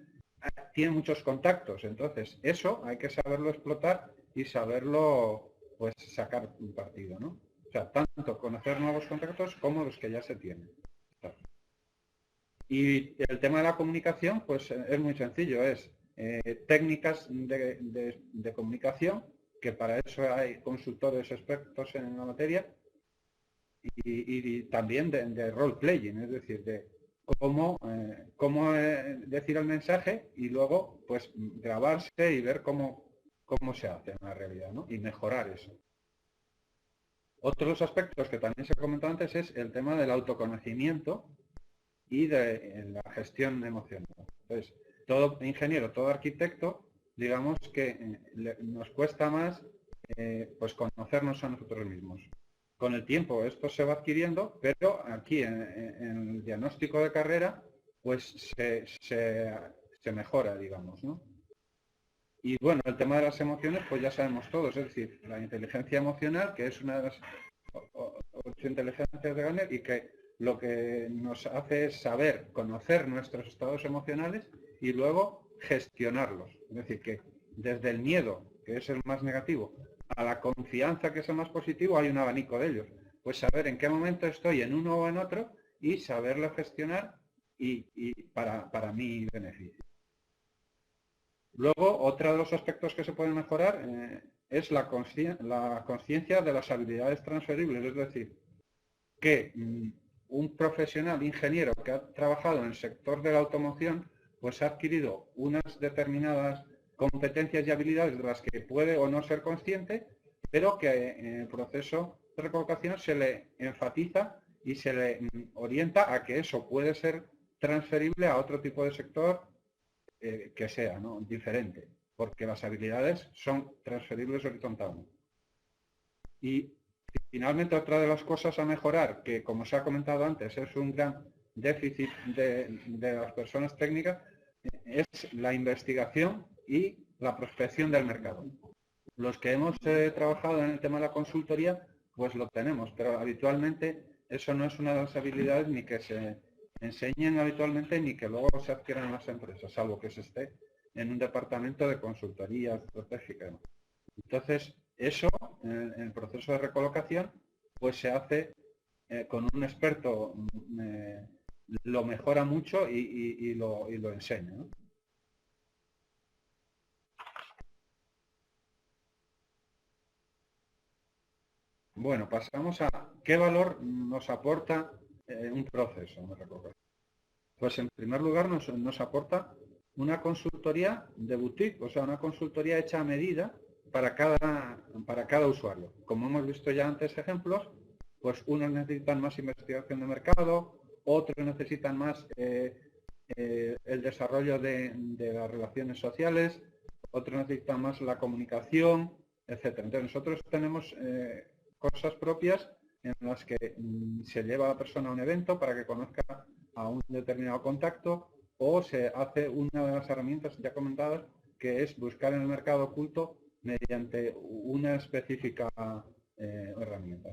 tienen muchos contactos. Entonces, eso hay que saberlo explotar y saberlo pues sacar un partido, ¿no? O sea, tanto conocer nuevos contactos como los que ya se tienen. Y el tema de la comunicación, pues es muy sencillo, es técnicas de comunicación, que para eso hay consultores expertos en la materia, y también de role-playing, es decir, de cómo decir el mensaje y luego pues grabarse y ver cómo se hace en la realidad, ¿no? Y mejorar eso. Otros aspectos que también se ha comentado antes es el tema del autoconocimiento y de la gestión emocional. Entonces, todo ingeniero, todo arquitecto, digamos que nos cuesta más pues conocernos a nosotros mismos. Con el tiempo esto se va adquiriendo, pero aquí en el diagnóstico de carrera pues se mejora, digamos, ¿no? Y bueno, el tema de las emociones pues ya sabemos todos, es decir, la inteligencia emocional, que es una de las 8 inteligencias de Gardner y que lo que nos hace es saber, conocer nuestros estados emocionales y luego gestionarlos. Es decir, que desde el miedo, que es el más negativo, a la confianza, que es el más positivo, hay un abanico de ellos. Pues saber en qué momento estoy en uno o en otro y saberlo gestionar y para mi beneficio. Luego, otro de los aspectos que se pueden mejorar es la conciencia de las habilidades transferibles, es decir, que un profesional ingeniero que ha trabajado en el sector de la automoción, pues ha adquirido unas determinadas competencias y habilidades de las que puede o no ser consciente, pero que en el proceso de recolocación se le enfatiza y se le orienta a que eso puede ser transferible a otro tipo de sector que sea, ¿no?, diferente, porque las habilidades son transferibles horizontalmente. Y finalmente, otra de las cosas a mejorar, que como se ha comentado antes, es un gran déficit de las personas técnicas, es la investigación y la prospección del mercado. Los que hemos trabajado en el tema de la consultoría, pues lo tenemos, pero habitualmente eso no es una de las habilidades ni que se enseñen habitualmente ni que luego se adquieran en las empresas, salvo que se esté en un departamento de consultoría estratégica. Entonces, eso, en el proceso de recolocación, pues se hace con un experto, lo mejora mucho y lo enseña, ¿no? Bueno, pasamos a qué valor nos aporta un proceso de recolocación. Pues en primer lugar nos aporta una consultoría de boutique, o sea, una consultoría hecha a medida para cada usuario. Como hemos visto ya antes ejemplos, pues unos necesitan más investigación de mercado, otros necesitan más el desarrollo de las relaciones sociales, otros necesitan más la comunicación, etc. Entonces nosotros tenemos cosas propias en las que se lleva a la persona a un evento para que conozca a un determinado contacto, o se hace una de las herramientas ya comentadas, que es buscar en el mercado oculto mediante una específica herramienta.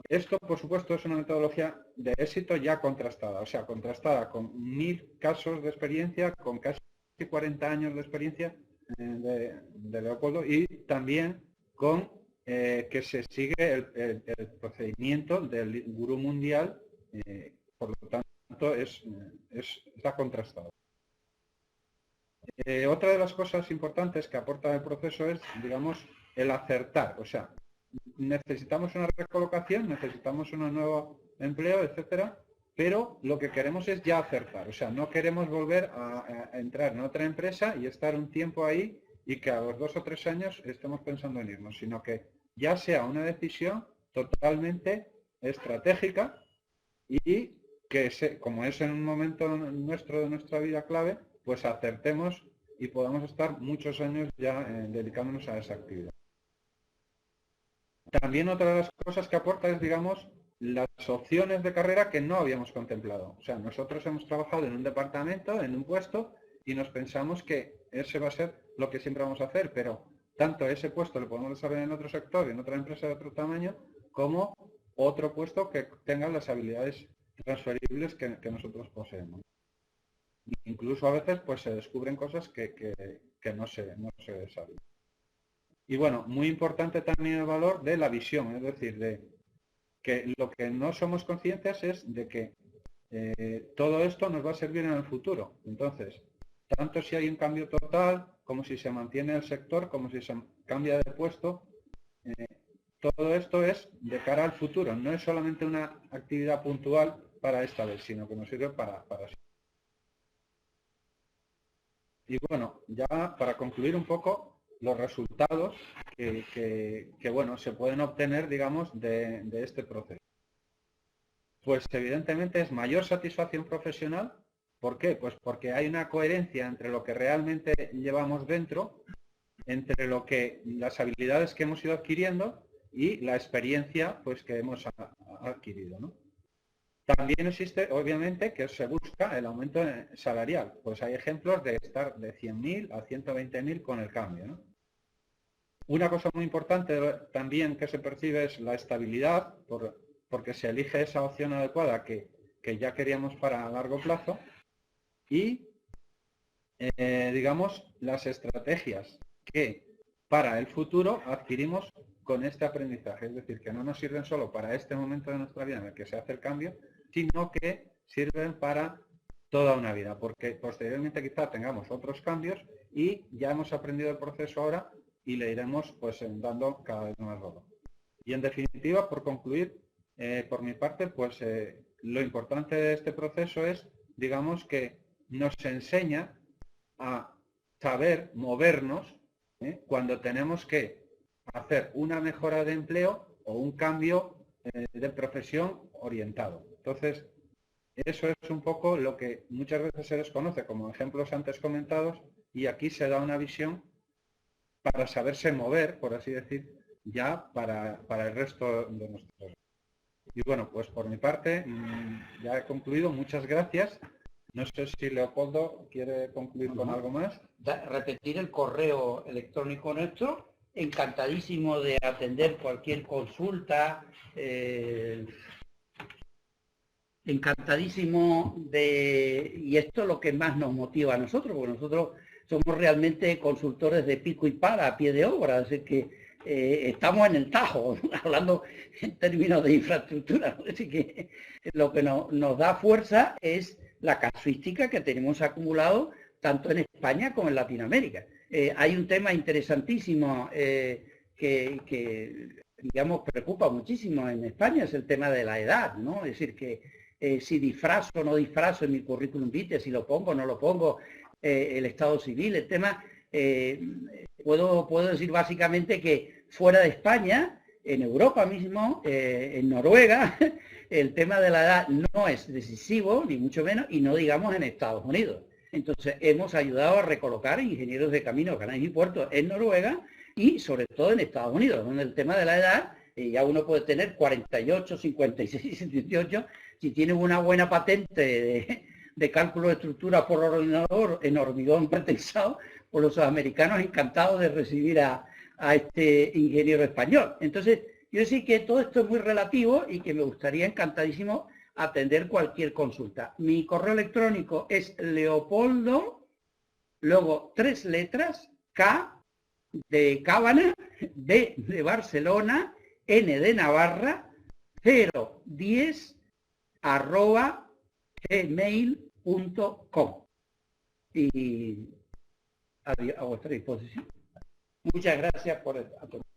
Esto, por supuesto, es una metodología de éxito ya contrastada, o sea, contrastada con 1000 casos de experiencia, con casi 40 años de experiencia de Leopoldo, y también con que se sigue el procedimiento del gurú mundial, por lo tanto está contrastado. Otra de las cosas importantes que aporta el proceso es, digamos, el acertar, o sea, necesitamos una recolocación, necesitamos un nuevo empleo, etcétera, pero lo que queremos es ya acertar, o sea, no queremos volver a entrar en otra empresa y estar un tiempo ahí y que a los 2 o 3 años estemos pensando en irnos, sino que ya sea una decisión totalmente estratégica y que, como es en un momento nuestro de nuestra vida clave, pues acertemos y podamos estar muchos años ya dedicándonos a esa actividad. También otra de las cosas que aporta es, digamos, las opciones de carrera que no habíamos contemplado. O sea, nosotros hemos trabajado en un departamento, en un puesto, y nos pensamos que ese va a ser lo que siempre vamos a hacer, pero tanto ese puesto lo podemos desarrollar en otro sector, en otra empresa de otro tamaño, como otro puesto que tenga las habilidades transferibles que nosotros poseemos. Incluso a veces pues se descubren cosas que no se saben. Y bueno, muy importante también el valor de la visión, es decir, de que lo que no somos conscientes es de que todo esto nos va a servir en el futuro. Entonces, tanto si hay un cambio total, como si se mantiene el sector, como si se cambia de puesto, todo esto es de cara al futuro, no es solamente una actividad puntual para esta vez, sino que nos sirve para siempre. Y bueno, ya para concluir un poco, los resultados que bueno, se pueden obtener, digamos, de este proceso. Pues evidentemente es mayor satisfacción profesional. ¿Por qué? Pues porque hay una coherencia entre lo que realmente llevamos dentro, entre las habilidades que hemos ido adquiriendo y la experiencia pues que hemos adquirido, ¿no? También existe, obviamente, que se busca el aumento salarial. Pues hay ejemplos de estar de 100.000 a 120.000 con el cambio, ¿no? Una cosa muy importante también que se percibe es la estabilidad por porque se elige esa opción adecuada que ya queríamos para largo plazo y, digamos, las estrategias que para el futuro adquirimos con este aprendizaje. Es decir, que no nos sirven solo para este momento de nuestra vida en el que se hace el cambio, sino que sirven para toda una vida, porque posteriormente quizá tengamos otros cambios y ya hemos aprendido el proceso ahora y le iremos pues dando cada vez más valor. Y en definitiva, por concluir, por mi parte, pues lo importante de este proceso es, digamos, que nos enseña a saber movernos cuando tenemos que hacer una mejora de empleo o un cambio de profesión orientado. Entonces, eso es un poco lo que muchas veces se desconoce, como ejemplos antes comentados, y aquí se da una visión para saberse mover, por así decir, ya para el resto de nuestros días. Y bueno, pues por mi parte ya he concluido. Muchas gracias. No sé si Leopoldo quiere concluir con algo más.
Repetir el correo electrónico nuestro. Encantadísimo de atender cualquier consulta. Encantadísimo de... Y esto es lo que más nos motiva a nosotros, porque nosotros somos realmente consultores de pico y pala, a pie de obra, así que estamos en el tajo, hablando en términos de infraestructura. Así que lo que nos da fuerza es la casuística que tenemos acumulado tanto en España como en Latinoamérica. Hay un tema interesantísimo que, digamos, preocupa muchísimo en España, es el tema de la edad, ¿no? Es decir, que si disfrazo o no disfrazo en mi currículum vitae, si lo pongo o no lo pongo, el estado civil, el tema... Puedo decir básicamente que fuera de España, en Europa mismo, en Noruega, el tema de la edad no es decisivo, ni mucho menos, y no digamos en Estados Unidos. Entonces, hemos ayudado a recolocar ingenieros de caminos, canales y puertos en Noruega y sobre todo en Estados Unidos, donde el tema de la edad, ya uno puede tener 48, 56, 78, si tiene una buena patente de cálculo de estructura por ordenador en hormigón pretensado, por los americanos encantados de recibir a este ingeniero español. Entonces, yo sí que todo esto es muy relativo y que me gustaría encantadísimo atender cualquier consulta. Mi correo electrónico es Leopoldo, luego 3 letras, K de Cábana, B de Barcelona, N de Navarra, 010 @gmail.com. Y a vuestra disposición. Muchas gracias por atender.